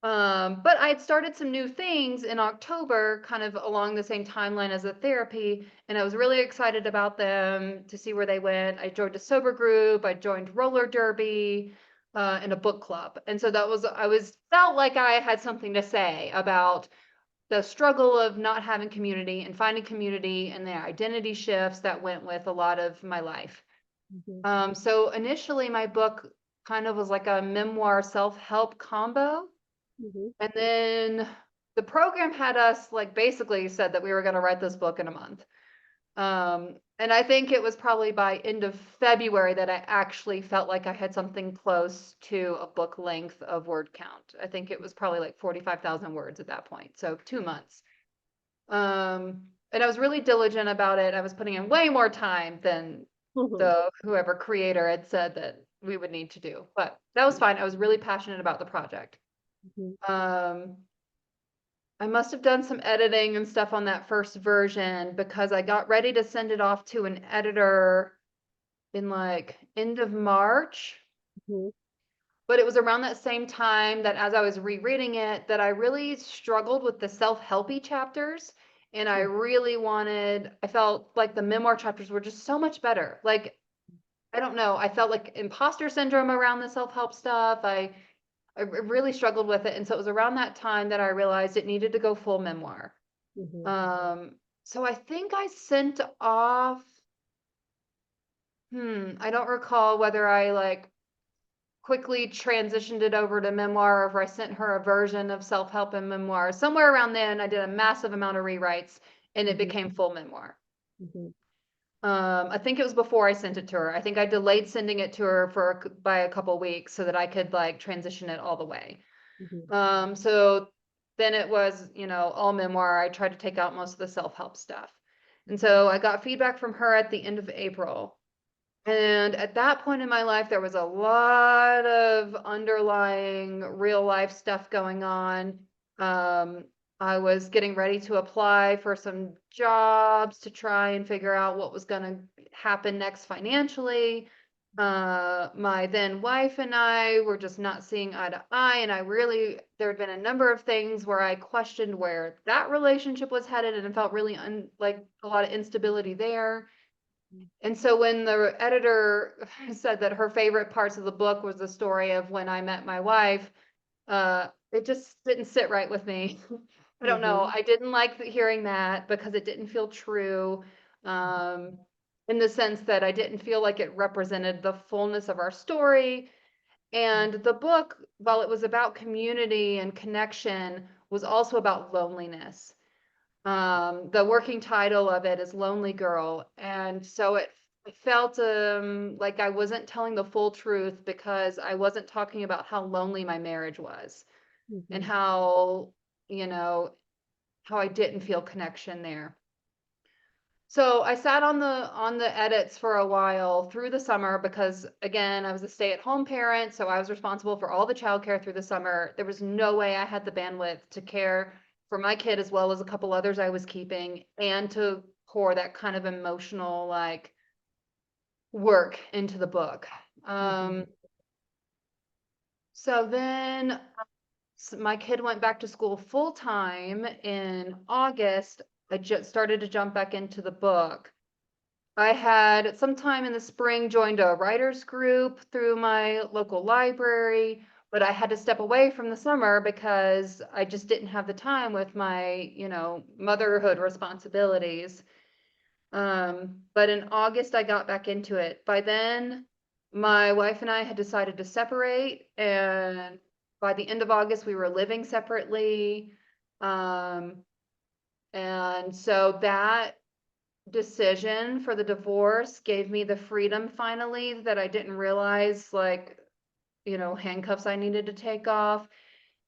But I had started some new things in October, kind of along the same timeline as the therapy, and I was really excited about them to see where they went. I joined a sober group, I joined roller derby, and a book club. And so felt like I had something to say about the struggle of not having community and finding community and the identity shifts that went with a lot of my life. Mhm. So initially my book kind of was like a memoir self-help combo. Mhm. And then the program had us like basically said that we were going to write this book in a month. And I think it was probably by end of February that I actually felt like I had something close to a book length of word count. I think it was probably like 45,000 words at that point. So 2 months. And I was really diligent about it. I was putting in way more time than the whoever creator had said that we would need to do, but that was fine. I was really passionate about the project. I must have done some editing and stuff on that first version because I got ready to send it off to an editor in like end of March. But it was around that same time that as I was rereading it, that I really struggled with the self-helpy chapters. And I really I felt like the memoir chapters were just so much better. Like, I don't know, I felt like imposter syndrome around the self-help stuff. I really struggled with it. And so it was around that time that I realized it needed to go full memoir. So I think I sent off, I don't recall whether I like quickly transitioned it over to memoir or if I sent her a version of self-help and memoir. Somewhere around then, I did a massive amount of rewrites and it became full memoir. I think it was before I sent it to her. I think I delayed sending it to her by a couple weeks so that I could like transition it all the way. So then it was, all memoir. I tried to take out most of the self-help stuff. And so I got feedback from her at the end of April. And at that point in my life, there was a lot of underlying real life stuff going on. I was getting ready to apply for some jobs to try and figure out what was going to happen next financially. My then wife and I were just not seeing eye to eye. And there had been a number of things where I questioned where that relationship was headed and felt really like a lot of instability there. And so when the editor said that her favorite parts of the book was the story of when I met my wife, it just didn't sit right with me. I don't know. I didn't like hearing that because it didn't feel true, in the sense that I didn't feel like it represented the fullness of our story. And the book, while it was about community and connection, was also about loneliness. The working title of it is Lonely Girl. And so it felt like I wasn't telling the full truth because I wasn't talking about how lonely my marriage was and how, how I didn't feel connection there. So I sat on the edits for a while through the summer because again, I was a stay-at-home parent, so I was responsible for all the childcare through the summer. There was no way I had the bandwidth to care for my kid as well as a couple others I was keeping and to pour that kind of emotional like work into the book. So then my kid went back to school full time in August. I just started to jump back into the book. I had sometime in the spring joined a writers group through my local library, but I had to step away from the summer because I just didn't have the time with my, motherhood responsibilities. But in August, I got back into it. By then, my wife and I had decided to separate, and by the end of August, we were living separately. And so that decision for the divorce gave me the freedom finally that I didn't realize, like, handcuffs I needed to take off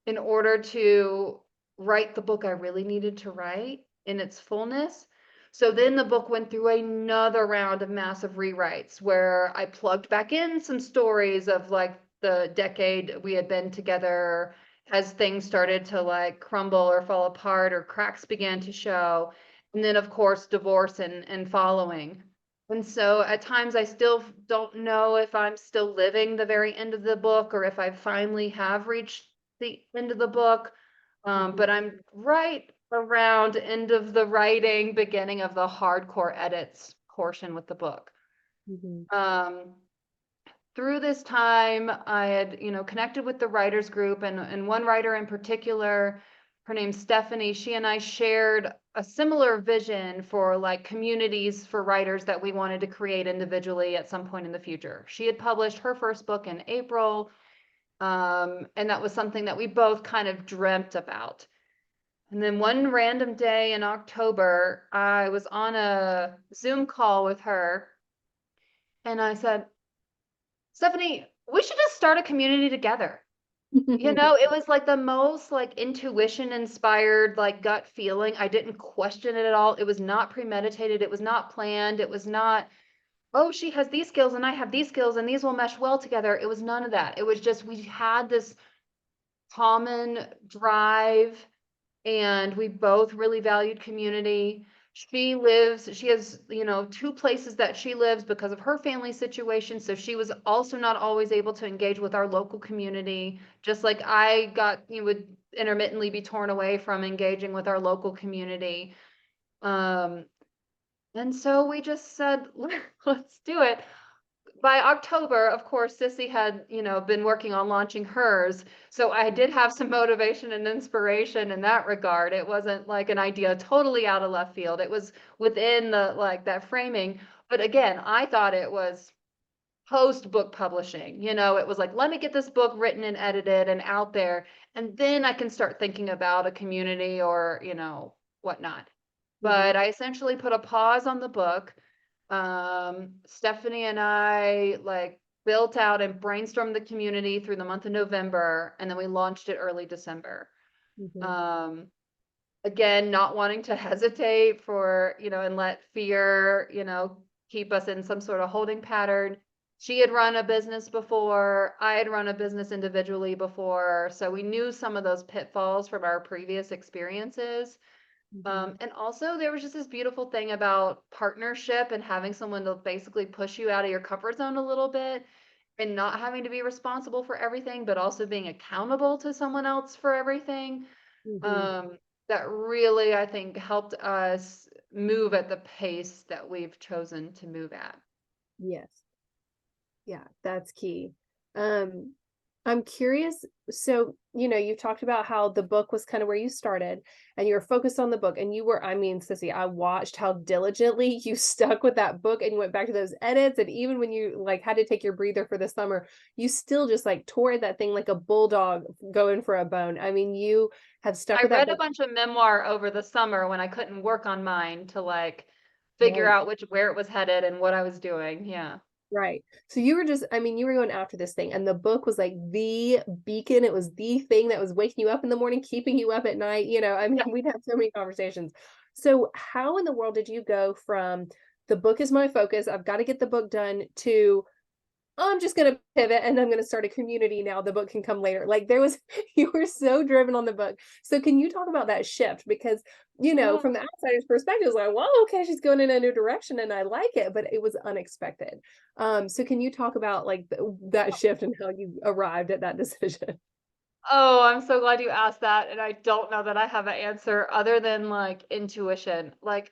in order to write the book I really needed to write in its fullness. So then the book went through another round of massive rewrites where I plugged back in some stories of like the decade we had been together as things started to like crumble or fall apart or cracks began to show. And then of course, divorce and following. And so at times I still don't know if I'm still living the very end of the book or if I finally have reached the end of the book. But I'm right around end of the writing, beginning of the hardcore edits portion with the book. Through this time, I had, connected with the writers group and one writer in particular, her name's Stephanie. She and I shared a similar vision for like communities for writers that we wanted to create individually at some point in the future. She had published her first book in April. And that was something that we both kind of dreamt about. And then one random day in October, I was on a Zoom call with her and I said, Stephanie, we should just start a community together. It was like the most like intuition inspired, like gut feeling. I didn't question it at all. It was not premeditated. It was not planned. It was not, oh, she has these skills and I have these skills and these will mesh well together. It was none of that. It was just, we had this common drive and we both really valued community. She has, 2 places that she lives because of her family situation. So she was also not always able to engage with our local community, just like would intermittently be torn away from engaging with our local community. And so we just said, let's do it. By October, of course, Sissy had, been working on launching hers. So I did have some motivation and inspiration in that regard. It wasn't like an idea totally out of left field. It was within that framing. But again, I thought it was post book publishing. It was like, let me get this book written and edited and out there. And then I can start thinking about a community or, whatnot. But I essentially put a pause on the book. Stephanie and I built out and brainstormed the community through the month of November, and then we launched it early December. Again, not wanting to hesitate and let fear, keep us in some sort of holding pattern. She had run a business before, I had run a business individually before, so we knew some of those pitfalls from our previous experiences. And also there was just this beautiful thing about partnership and having someone to basically push you out of your comfort zone a little bit and not having to be responsible for everything, but also being accountable to someone else for everything. That really, I think, helped us move at the pace that we've chosen to move at. Yes. Yeah, that's key. I'm curious. So, you talked about how the book was kind of where you started and you were focused on the book and Sissy, I watched how diligently you stuck with that book and you went back to those edits. And even when you had to take your breather for the summer, you still just tore that thing like a bulldog going for a bone. I mean, you have stuck with that I read book. a bunch of memoir over the summer when I couldn't work on mine to figure out where it was headed and what I was doing. Yeah. Right. So you were you were going after this thing and the book was like the beacon. It was the thing that was waking you up in the morning, keeping you up at night. We'd have so many conversations. So how in the world did you go from the book is my focus, I've got to get the book done, to I'm just going to pivot and I'm going to start a community now. The book can come later. You were so driven on the book. So can you talk about that shift? Because, from the outsider's perspective, it's like, well, okay, she's going in a new direction and I like it, but it was unexpected. So can you talk about that shift and how you arrived at that decision? Oh, I'm so glad you asked that. And I don't know that I have an answer other than intuition. I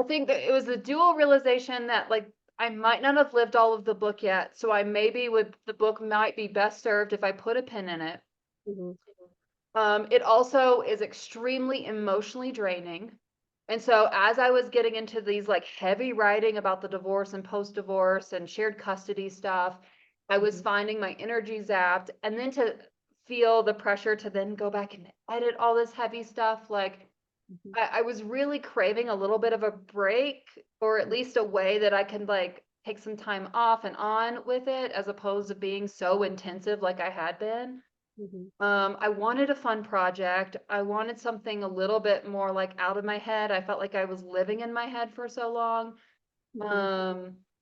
think that it was the dual realization that I might not have lived all of the book yet. So the book might be best served if I put a pin in it. It also is extremely emotionally draining. And so as I was getting into these heavy writing about the divorce and post-divorce and shared custody stuff, I was finding my energy zapped. And then to feel the pressure to then go back and edit all this heavy stuff, I was really craving a little bit of a break, or at least a way that I can take some time off and on with it, as opposed to being so intensive like I had been. I wanted a fun project. I wanted something a little bit more out of my head. I felt like I was living in my head for so long.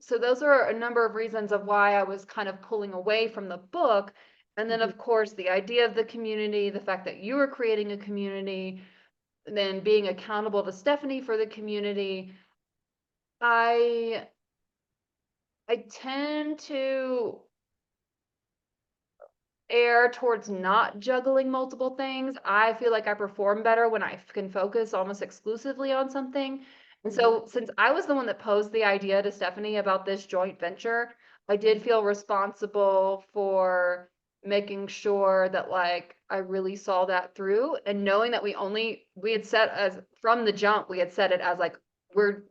So those are a number of reasons of why I was kind of pulling away from the book. And then, of course, the idea of the community, the fact that you were creating a community, then being accountable to Stephanie for the community. I tend to err towards not juggling multiple things. I feel like I perform better when I can focus almost exclusively on something. And so since I was the one that posed the idea to Stephanie about this joint venture, I did feel responsible for making sure that I really saw that through, and knowing that we had set as from the jump, we had set it as we're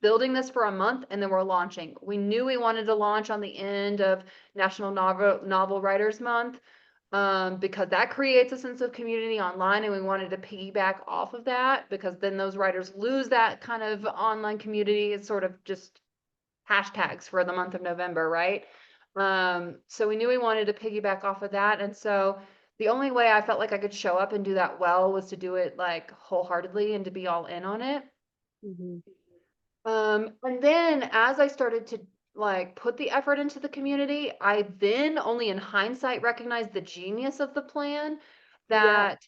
building this for a month and then we're launching. We knew we wanted to launch on the end of National Novel Writers Month. because that creates a sense of community online, and we wanted to piggyback off of that, because then those writers lose that kind of online community. It's sort of just hashtags for the month of November, right? So we knew we wanted to piggyback off of that. And so the only way I felt like I could show up and do that well was to do it like wholeheartedly and to be all in on it. Mm-hmm. And then as I started to like put the effort into the community, I then only in hindsight recognized the genius of the plan, Yeah. that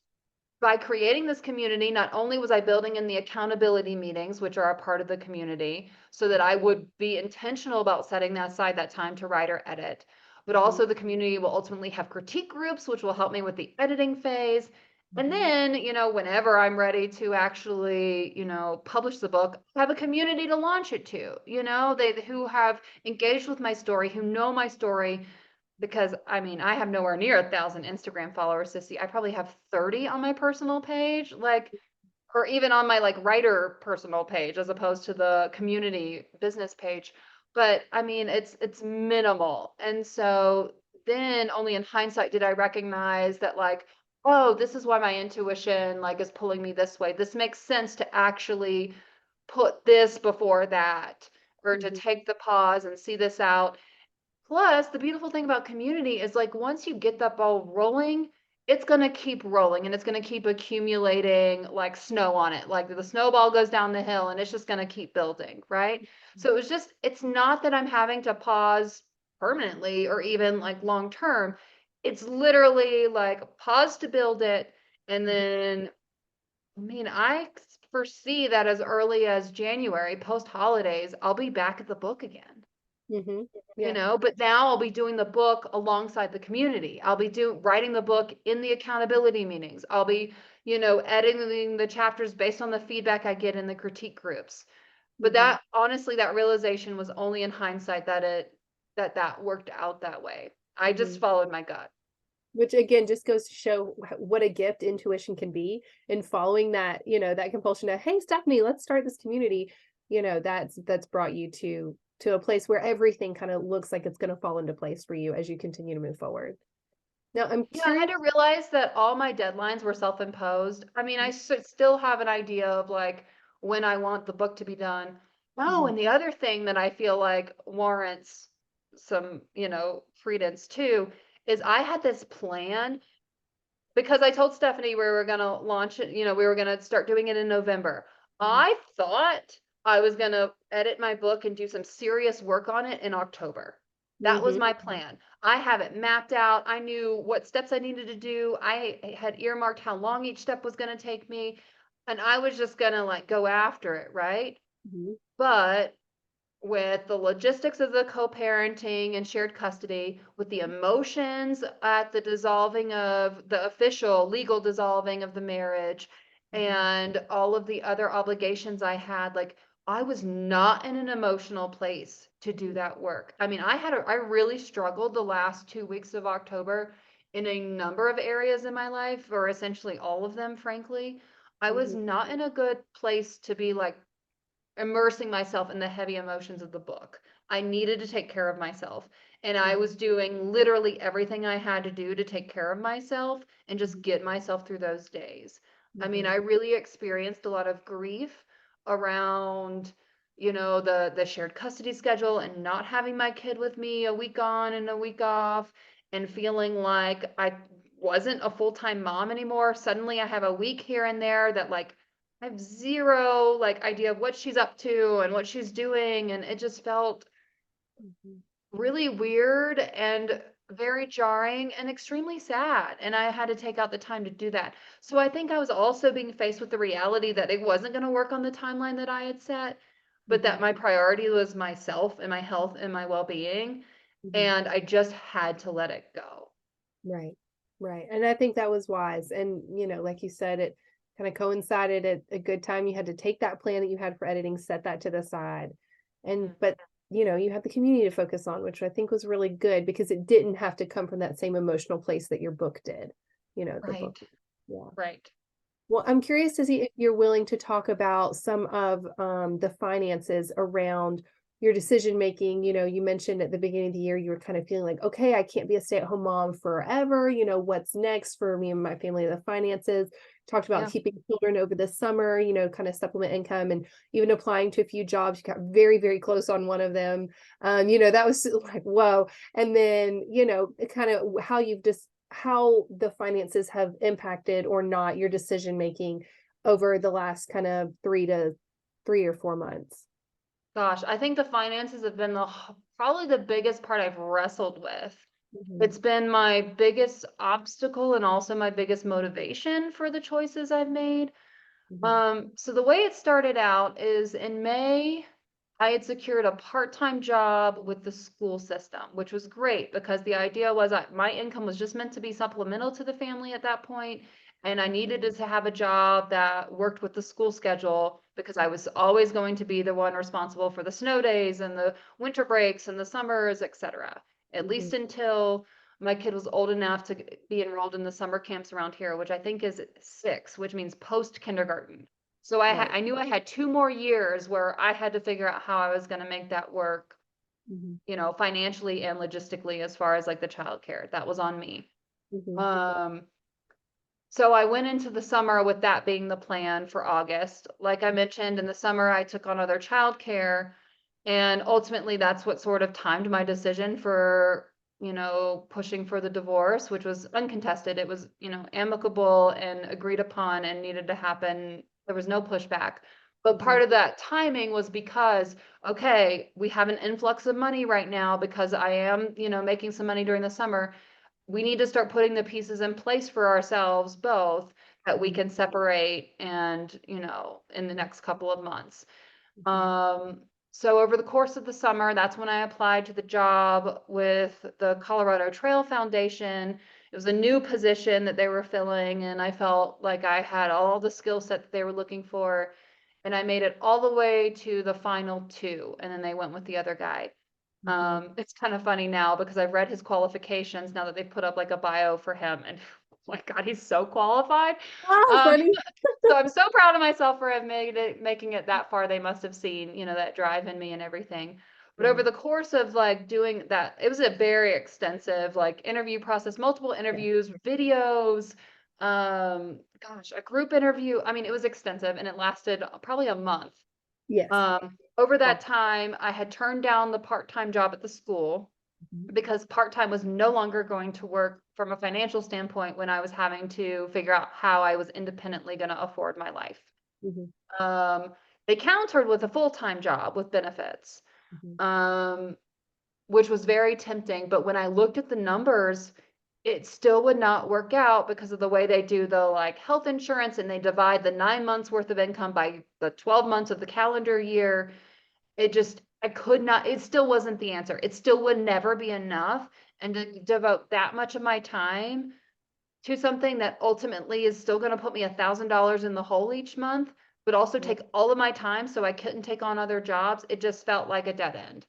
by creating this community, not only was I building in the accountability meetings, which are a part of the community, so that I would be intentional about setting aside that time to write or edit, but also the community will ultimately have critique groups, which will help me with the editing phase. And then, whenever I'm ready to actually, publish the book, I have a community to launch it to, they who have engaged with my story, who know my story, because I mean, I have nowhere near 1,000 Instagram followers, Sissy. I probably have 30 on my personal page, like, or even on my like writer personal page, as opposed to the community business page. But I mean, it's minimal. And so then only in hindsight did I recognize that, like, oh, this is why my intuition like is pulling me this way. This makes sense to actually put this before that, or to Mm-hmm. take the pause and see this out. Plus, the beautiful thing about community is like once you get that ball rolling, it's going to keep rolling and it's going to keep accumulating like snow on it. Like the snowball goes down the hill and it's just going to keep building, right? So it was just, it's not that I'm having to pause permanently or even like long term. It's literally like pause to build it. And then, I mean, I foresee that as early as January, post holidays, I'll be back at the book again. Mm-hmm. Yeah. But now I'll be doing the book alongside the community. I'll be writing the book in the accountability meetings. I'll be, editing the chapters based on the feedback I get in the critique groups. But Mm-hmm. that honestly, that realization was only in hindsight that worked out that way. I Mm-hmm. just followed my gut. Which again just goes to show what a gift intuition can be, and following that, that compulsion to, hey, Stephanie, let's start this community, that's brought you to a place where everything kind of looks like it's going to fall into place for you as you continue to move forward. Now I'm Yeah, I had curious. to realize that all my deadlines were self-imposed. I mean, I still have an idea of like when I want the book to be done. Oh, Mhm. and the other thing that I feel like warrants some, credence too, is I had this plan because I told Stephanie we were gonna launch it, we were gonna start doing it in November. Mhm. I thought I was gonna edit my book and do some serious work on it in October. That was Mhm. my plan. I have it mapped out. I knew what steps I needed to do. I had earmarked how long each step was gonna take me, and I was just gonna like go after it, right? Mhm. But with the logistics of the co-parenting and shared custody, with the emotions at the dissolving of the official legal dissolving of the marriage, Mhm. and all of the other obligations I had, like I was not in an emotional place to do that work. I mean, I really struggled the last 2 weeks of October in a number of areas in my life, or essentially all of them, frankly. I was Mhm. not in a good place to be like immersing myself in the heavy emotions of the book. I needed to take care of myself. And I Mhm. was doing literally everything I had to do to take care of myself and just Mhm. get myself through those days. I mean, Mhm. I really experienced a lot of grief around, the shared custody schedule and not having my kid with me a week on and a week off, and feeling like I wasn't a full-time mom anymore. Suddenly I have a week here and there that like I have zero like idea of what she's up to and what she's doing, and it just felt Mhm. really weird and very jarring and extremely sad, and I had to take out the time to do that. So I think I was also being faced with the reality that it wasn't going to work on the timeline that I had set, but that Mhm. my priority was myself and my health and my well-being, Mhm. and I just had to let it go. Right. Right. And I think that was wise. And, like you said, it kind of coincided at a good time. You had to take that plan that you had for editing, set that to the side. But, you had the community to focus on, which I think was really good because it didn't have to come from that same emotional place that your book did, the book. Right. Yeah. Right. Well, I'm curious to see if you're willing to talk about some of the finances around your decision making. You mentioned at the beginning of the year, you were kind of feeling like, okay, I can't be a stay-at-home mom forever. What's next for me and my family, the finances. Talked about Yeah. keeping children over the summer, kind of supplement income, and even applying to a few jobs. You got very, very close on one of them. That was like, whoa. And then, kind of how the finances have impacted or not your decision making over the last kind of 3 or 4 months. Gosh, I think the finances have been probably the biggest part I've wrestled with. Mhm, It's been my biggest obstacle and also my biggest motivation for the choices I've made. mhm, So the way it started out is in May, I had secured a part-time job with the school system, which was great because the idea was my income was just meant to be supplemental to the family at that point, and I needed to have a job that worked with the school schedule because I was always going to be the one responsible for the snow days and the winter breaks and the summers, etc. At mhm. least until my kid was old enough to be enrolled in the summer camps around here, which I think is 6, which means post kindergarten. So Right. I knew I had 2 more years where I had to figure out how I was gonna make that work, Mhm, financially and logistically as far as like the childcare. That was on me. mhm, Um, so I went into the summer with that being the plan for August. Like I mentioned, in the summer, I took on other childcare, and ultimately that's what sort of timed my decision for, pushing for the divorce, which was uncontested. It was, amicable and agreed upon and needed to happen. There was no pushback. But mhm, part of that timing was because, okay, we have an influx of money right now because I am, making some money during the summer. We need to start putting the pieces in place for ourselves both that we mhm, can separate and, in the next couple of months. mhm, Um, so over the course of the summer, that's when I applied to the job with the Colorado Trail Foundation. It was a new position that they were filling, and I felt like I had all the skill set that they were looking for. And I made it all the way to the final 2, and then they went with the other guy. mhm. It's kind of funny now because I've read his qualifications now that they put up like a bio for him, and oh my God, he's so qualified. Ah, Um, funny. so I'm so proud of myself for have making it that far. They must have seen, that drive in me and everything. But Yeah, over the course of like doing that, it was a very extensive like interview process, multiple yeah. interviews, videos, gosh, a group interview. I mean, it was extensive and it lasted probably a month. Yes. Over Wow. that time, I had turned down the part-time job at the school Mhm, because part-time was no longer going to work from a financial standpoint when I was having to figure out how I was independently going to afford my life. mhm, Um, they countered with a full-time job with benefits, mhm, um, which was very tempting. But when I looked at the numbers, it still would not work out because of the way they do the like health insurance and they divide the 9 months worth of income by the 12 months of the calendar year. I could not, it still wasn't the answer. It still would never be enough. And to devote that much of my time to something that ultimately is still going to put me $1,000 in the hole each month, but also yeah, take all of my time so I couldn't take on other jobs, it just felt like a dead end.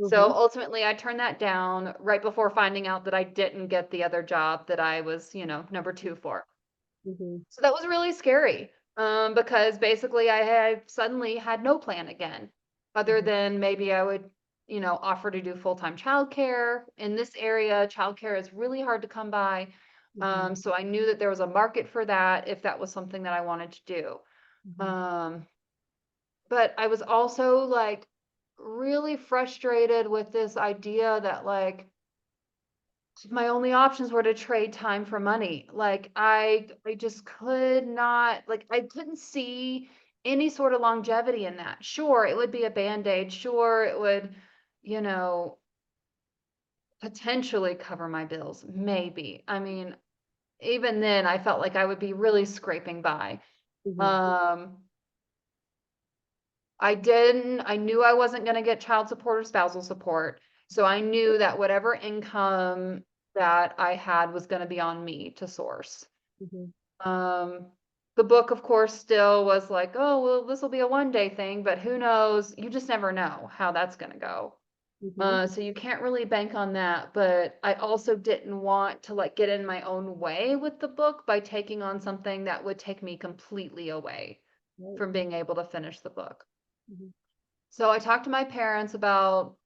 So mhm, ultimately, I turned that down right before finding out that I didn't get the other job that I was, number 2 for. mhm, So that was really scary, because basically I had suddenly had no plan again, other mhm, than maybe I would, offer to do full-time childcare. In this area, childcare is really hard to come by. mhm, So I knew that there was a market for that if that was something that I wanted to do. mhm, Um, but I was also like really frustrated with this idea that like my only options were to trade time for money. Like I just could not like I couldn't see any sort of longevity in that. Sure, it would be a band-aid. Sure, it would, you know, potentially cover my bills. Maybe. I mean, even then I felt like I would be really scraping by. mhm, Um I knew I wasn't going to get child support or spousal support. So I knew that whatever income that I had was going to be on me to source. mhm, Um, the book, of course, still was like, oh, well, this will be a 1-day thing, but who knows? You just never know how that's going to go. mhm, So you can't really bank on that. But I also didn't want to like get in my own way with the book by taking on something that would take me completely away right, from being able to finish the book. mhm, So I talked to my parents about,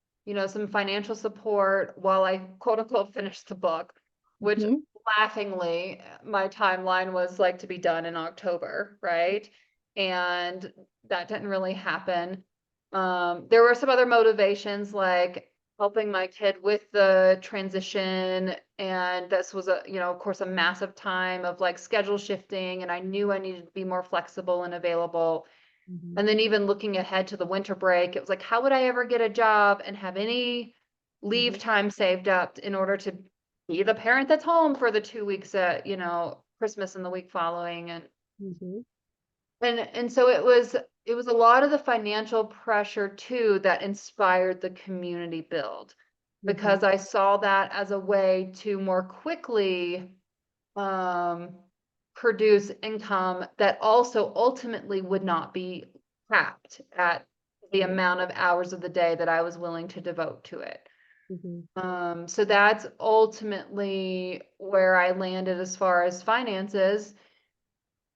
some financial support while I quote unquote finished the book, which Mhm. laughingly, my timeline was like to be done in October, right? And that didn't really happen. There were some other motivations like helping my kid with the transition. And this was of course, a massive time of like schedule shifting. And I knew I needed to be more flexible and available. Mhm. And then even looking ahead to the winter break, it was like, how would I ever get a job and have any leave Mhm. time saved up in order to be the parent that's home for the 2 weeks at, Christmas and the week following. Mhm. And so it was a lot of the financial pressure too that inspired the community build, because Mhm. I saw that as a way to more quickly um, produce income that also ultimately would not be capped at the Right. amount of hours of the day that I was willing to devote to it. Mhm. So that's ultimately where I landed as far as finances.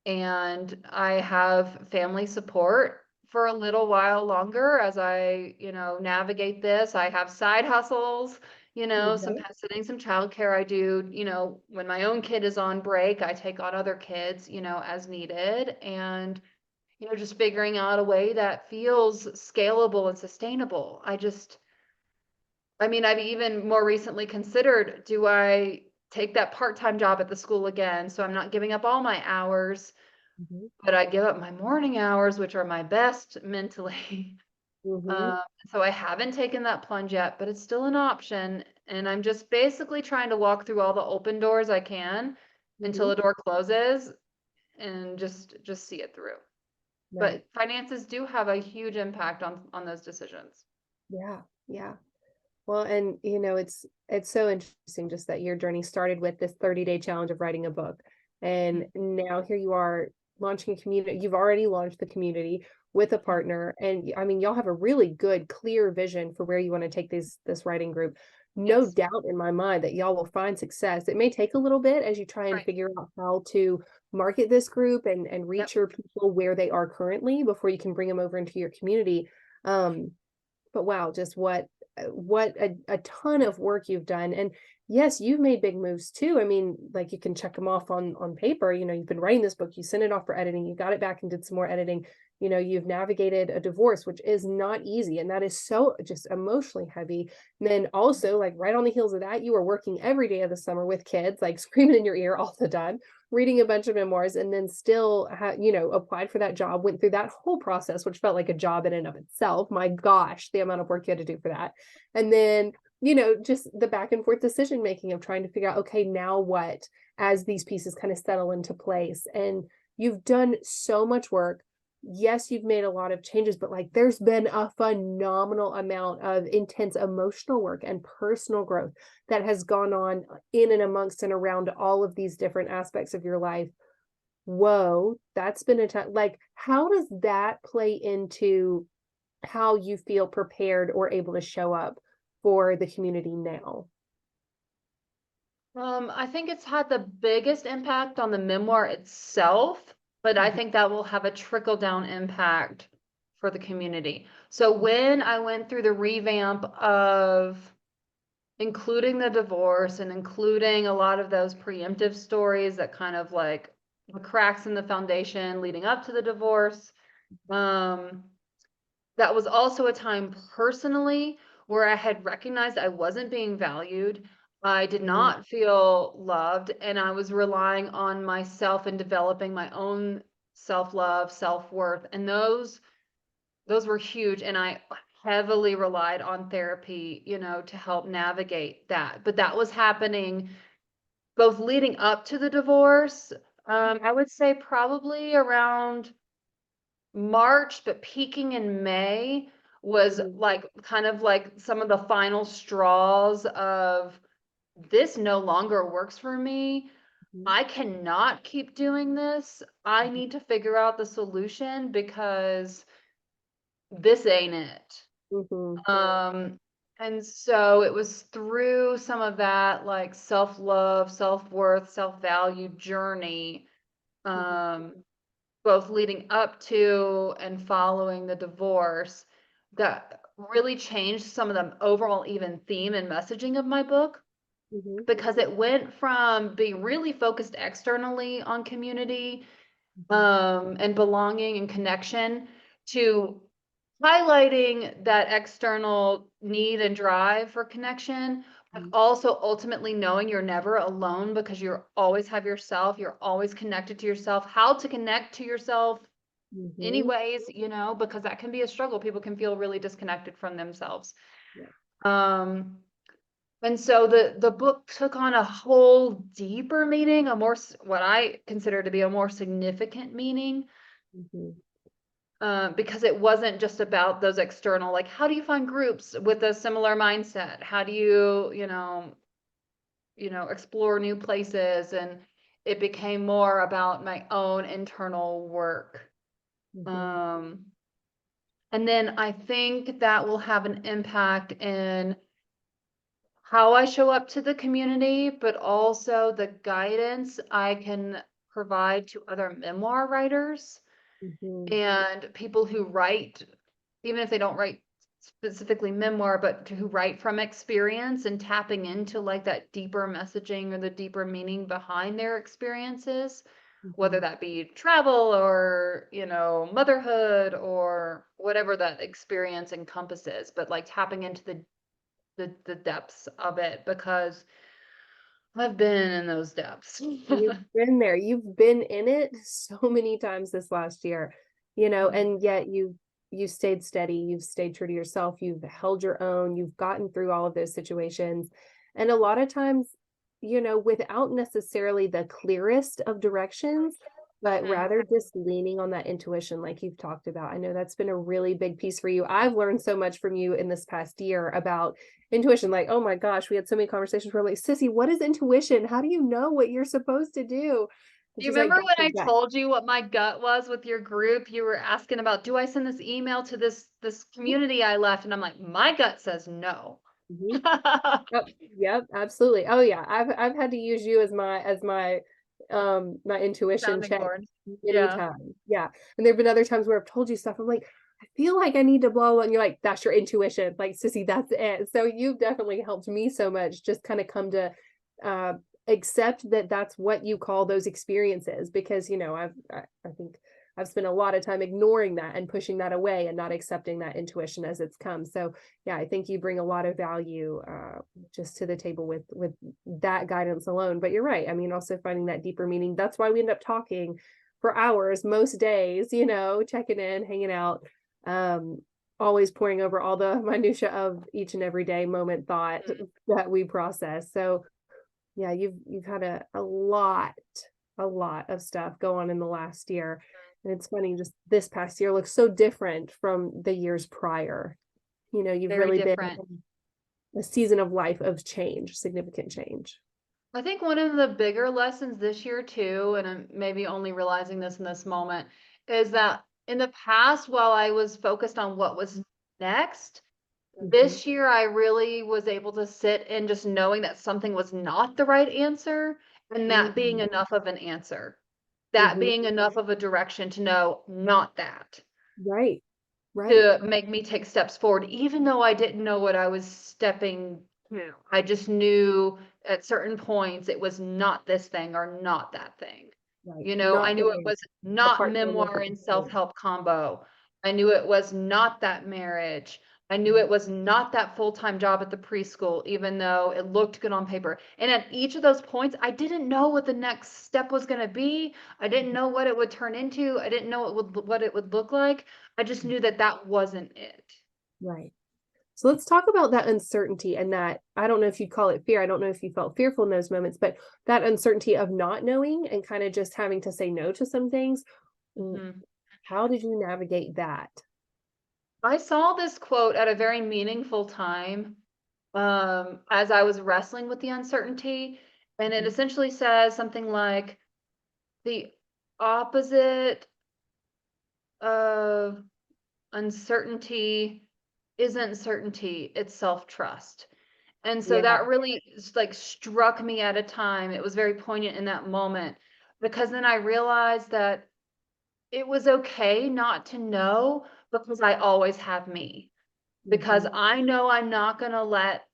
And I have family support for a little while longer as I, navigate this. I have side hustles, some Okay. pet sitting, some childcare I do, when my own kid is on break, I take on other kids, as needed. And, just figuring out a way that feels scalable and sustainable. I've even more recently considered, do I take that part-time job at the school again? So I'm not giving up all my hours, Mhm. but I give up my morning hours, which are my best mentally. Mhm. Um, so I haven't taken that plunge yet, but it's still an option. And I'm just basically trying to walk through all the open doors I can until Mhm. the door closes and just see it through. Right. But finances do have a huge impact on those decisions. Yeah. Yeah. Well, and it's so interesting just that your journey started with this 30-day challenge of writing a book. And Mm. now here you are launching a community. You've already launched the community with a partner. And I mean, y'all have a really good, clear vision for where you want to take this writing group. No Yes. doubt in my mind that y'all will find success. It may take a little bit as you try and Right. figure out how to market this group and Yep. reach your people where they are currently before you can bring them over into your community. Um, but wow, just what a ton of work you've done. And yes, you've made big moves too. I mean, like you can check them off on paper. You've been writing this book, you sent it off for editing, you got it back and did some more editing. You've navigated a divorce, which is not easy, and that is so just emotionally heavy. And then also, like right on the heels of that, you were working every day of the summer with kids, like screaming in your ear all the time, reading a bunch of memoirs, and then still applied for that job, went through that whole process, which felt like a job in and of itself. My gosh, the amount of work you had to do for that. And then, just the back and forth decision making of trying to figure out, okay, now what, as these pieces kind of settle into place. And you've done so much work. Yes, you've made a lot of changes, but like there's been a phenomenal amount of intense emotional work and personal growth that has gone on in and amongst and around all of these different aspects of your life. Whoa, that's been a time. Like, how does that play into how you feel prepared or able to show up for the community now? I think it's had the biggest impact on the memoir itself, but I Mhm. think that will have a trickle down impact for the community. So when I went through the revamp of including the divorce and including a lot of those preemptive stories that kind of like the cracks in the foundation leading up to the divorce, um, that was also a time personally where I had recognized I wasn't being valued. I did Mm. not feel loved, and I was relying on myself and developing my own self-love, self-worth. And those were huge. And I heavily relied on therapy, to help navigate that. But that was happening both leading up to the divorce. I would say probably around March, but peaking in May was Mhm. like kind of like some of the final straws of this no longer works for me. Mhm. I cannot keep doing this. I Mhm. need to figure out the solution because this ain't it. Mhm. Um, and so it was through some of that like self-love, self-worth, self-value journey, Mhm. both leading up to and following the divorce, that really changed some of the overall even theme and messaging of my book, Mhm. because it went from being really focused externally on community, Mhm. and belonging and connection, to highlighting that external need and drive for connection, but Mhm. also ultimately knowing you're never alone because you always have yourself, you're always connected to yourself, how to connect to yourself Mhm. anyways, because that can be a struggle. People can feel really disconnected from themselves. Yeah. Um, and so the book took on a whole deeper meaning, what I consider to be a more significant meaning, Mhm. because it wasn't just about those external, like, how do you find groups with a similar mindset? How do explore new places? And it became more about my own internal work. Mhm. Um, and then I think that will have an impact in how I show up to the community, but also the guidance I can provide to other memoir writers Mhm. and people who write, even if they don't write specifically memoir, but who write from experience and tapping into like that deeper messaging or the deeper meaning behind their experiences, whether Mhm. that be travel or, motherhood or whatever that experience encompasses, but like tapping into the depths of it, because I've been in those depths. You've been there. You've been in it so many times this last year, Mhm. and yet you stayed steady, you've stayed true to yourself, you've held your own, you've gotten through all of those situations. And a lot of times, without necessarily the clearest of directions, but Mhm. rather just leaning on that intuition like you've talked about. I know that's been a really big piece for you. I've learned so much from you in this past year about intuition. Like, oh my gosh, we had so many conversations where I'm like, Sissy, what is intuition? How do you know what you're supposed to do? And Do you she's like, remember that's when your I gut. told you what my gut was with your group? You were asking about, do I send this email to this community I left? And I'm like, my gut says no. Mhm. Yep, yep, absolutely. Oh yeah, I've had to use you as my my intuition Sounding check board. many Yeah. times. Yeah. And there've been other times where I've told you stuff. I'm like, I feel like I need to blah blah, and you're like, that's your intuition. Like, Sissy, that's it. So you've definitely helped me so much just kind of come to uh accept that that's what you call those experiences, because I think I've spent a lot of time ignoring that and pushing that away and not accepting that intuition as it's come. So yeah, I think you bring a lot of value just to the table with that guidance alone. But you're right. I mean, also finding that deeper meaning. That's why we end up talking for hours most days. Checking in, hanging out, um, always pouring over all the minutia of each and every day moment thought Mhm. that we process. So yeah, you've had a lot of stuff go on in the last year. And it's funny, just this past year looks so different from the years prior. You've Very really been different. in a season of life of change, significant change. I think one of the bigger lessons this year too, and I'm maybe only realizing this in this moment, is that in the past, while I was focused on what was next, Mhm. this year I really was able to sit in just knowing that something was not the right answer, and that being Mhm. enough of an answer. That Mhm. being enough of a direction to know, not that, Right. Right. to make me take steps forward, even though I didn't know what I was stepping to. I just knew at certain points it was not this thing or not that thing. Right. I Not the knew it marriage, was the not part-time work memoir at and the school. self-help combo. I knew it was not that marriage. I knew Mhm. it was not that full-time job at the preschool, even though it looked good on paper. And at each of those points, I didn't know what the next step was going to be. I didn't know what it would turn into. I didn't know what it would look like. I just knew that that wasn't it. Right. So let's talk about that uncertainty and that, I don't know if you'd call it fear. I don't know if you felt fearful in those moments, but that uncertainty of not knowing and kind of just having to say no to some things. Mhm. How did you navigate that? I saw this quote at a very meaningful time, as I was wrestling with the uncertainty, and it Mhm. essentially says something like, the opposite of uncertainty isn't certainty, it's self-trust. And so Yeah. that really like struck me at a time. It was very poignant in that moment, because then I realized that it was okay not to know, because I always have me. because Mhm. I know I'm not gonna let,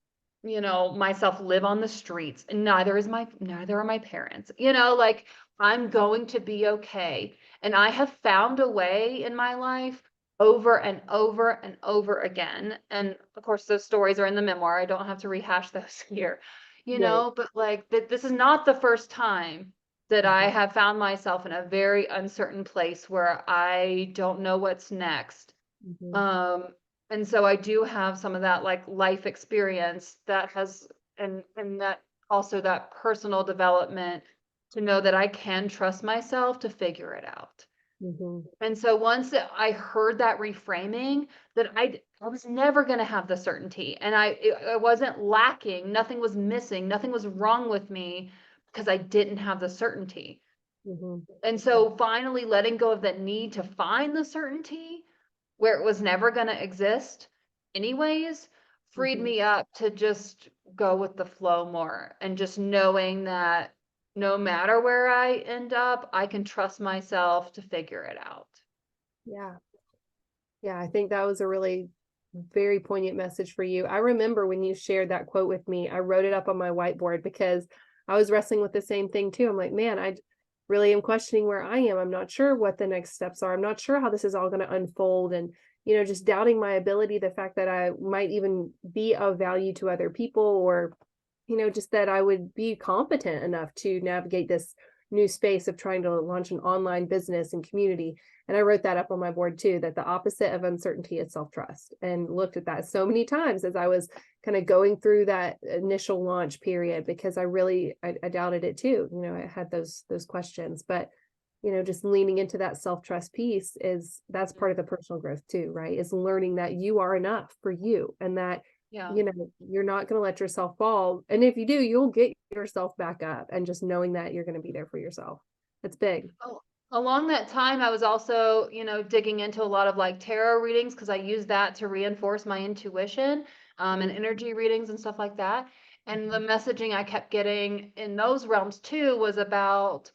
myself live on the streets, and neither are my parents. Like, I'm going to be okay. And I have found a way in my life over and over and over again. And of course, those stories are in the memoir. I don't have to rehash those here, Right. but like this is not the first time that I Mhm. have found myself in a very uncertain place where I don't know what's next. Mhm. Um, and so I do have some of that like life experience that has, and that also that personal development to know that I can trust myself to figure it out. Mhm. And so once I heard that reframing, that I was never going to have the certainty, and I wasn't lacking, nothing was missing, nothing was wrong with me because I didn't have the certainty. Mhm. And so finally letting go of that need to find the certainty where it was never going to exist anyways, freed Mhm. me up to just go with the flow more, and just knowing that no matter where I end up, I can trust myself to figure it out. Yeah. Yeah, I think that was a really very poignant message for you. I remember when you shared that quote with me, I wrote it up on my whiteboard because I was wrestling with the same thing too. I'm like, man, really am questioning where I am. I'm not sure what the next steps are. I'm not sure how this is all going to unfold. And, just doubting my ability, the fact that I might even be of value to other people, or, just that I would be competent enough to navigate this new space of trying to launch an online business and community. And I wrote that up on my board too, that the opposite of uncertainty is self-trust, and looked at that so many times as I was kind of going through that initial launch period, because I doubted it too. I had those questions, but just leaning into that self-trust piece, that's part of the personal growth too, right? Is learning that you are enough for you, and that, Yeah. you're not going to let yourself fall. And if you do, you'll get yourself back up, and just knowing that you're going to be there for yourself. That's big. Oh, along that time, I was also, digging into a lot of like tarot readings because I use that to reinforce my intuition, and Mhm. energy readings and stuff like that. And the Mhm. messaging I kept getting in those realms too was about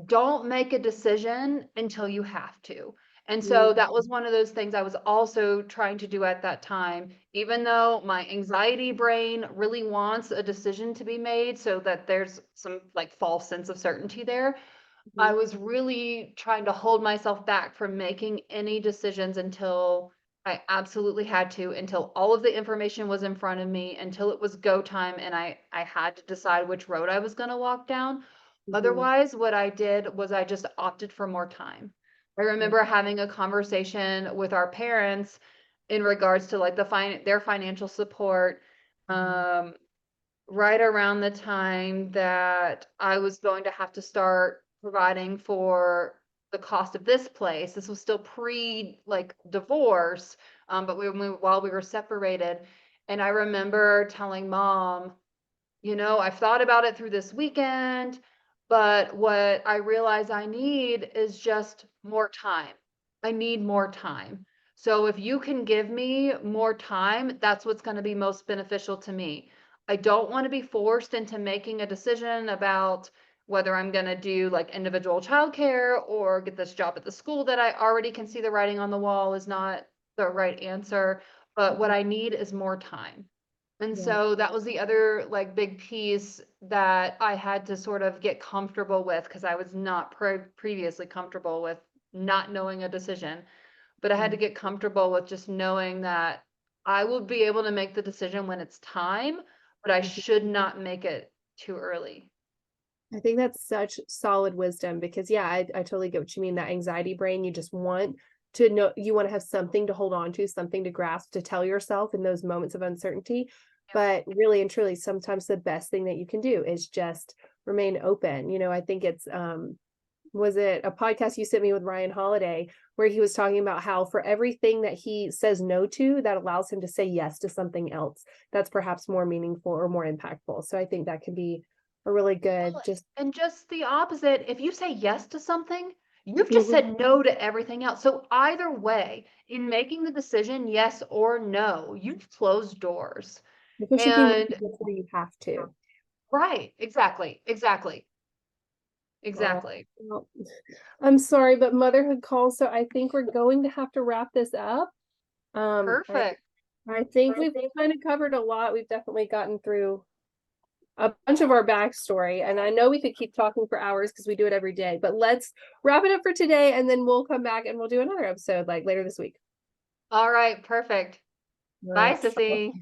don't make a decision until you have to. And so that was Mhm. one of those things I was also trying to do at that time, even though my anxiety brain really wants a decision to be made so that there's some like false sense of certainty there. I Mhm. was really trying to hold myself back from making any decisions until I absolutely had to, until all of the information was in front of me, until it was go time and I had to decide which road I was going to walk down. Mhm. Otherwise, what I did was I just opted for more time. I Yeah. remember having a conversation with our parents in regards to like their financial support, Mhm. um, right around the time that I was going to have to start providing for the cost of this place. This was still pre like divorce, but while we were separated. And I remember telling mom, I've thought about it through this weekend, but what I realize I need is just more time. I need more time. So if you can give me more time, that's what's going to be most beneficial to me. I don't want to be forced into making a decision about whether I'm going to do like individual childcare or get this job at the school that I already can see the writing on the wall is not the right answer. But what Mhm. I need is more time. And Yeah. so that was the other like big piece that I had to sort of get comfortable with because I was not previously comfortable with not knowing a decision. But I had to Mhm. get comfortable with just knowing that I will be able to make the decision when it's time, but I Mhm. should not make it too early. I think that's such solid wisdom, because yeah, I totally get what you mean. That anxiety brain, you just want to know, you want to have something to hold on to, something to grasp, to tell yourself in those moments of uncertainty. Yeah. But really and truly, sometimes the best thing that you can do is just remain open. I think it's was it a podcast you sent me with Ryan Holiday, where he was talking about how for everything that he says no to, that allows him to say yes to something else that's perhaps more meaningful or more impactful. So I think that can be a really good Well, just. and just the opposite, if you say yes to something, you've just Mhm. said no to everything else. So either way, in making the decision, yes or no, you've closed doors. Because you can And before you have to. right, exactly, exactly, Oh, exactly. well, I'm sorry, but motherhood calls, so I think we're going to have to wrap this up. I Perfect. I think we've kind of covered a lot. We've definitely gotten through a bunch of our backstory, and I know we could keep talking for hours because we do it every day, but let's wrap it up for today, and then we'll come back and we'll do another episode like later this week. All right, perfect. All Bye, right. Sissy.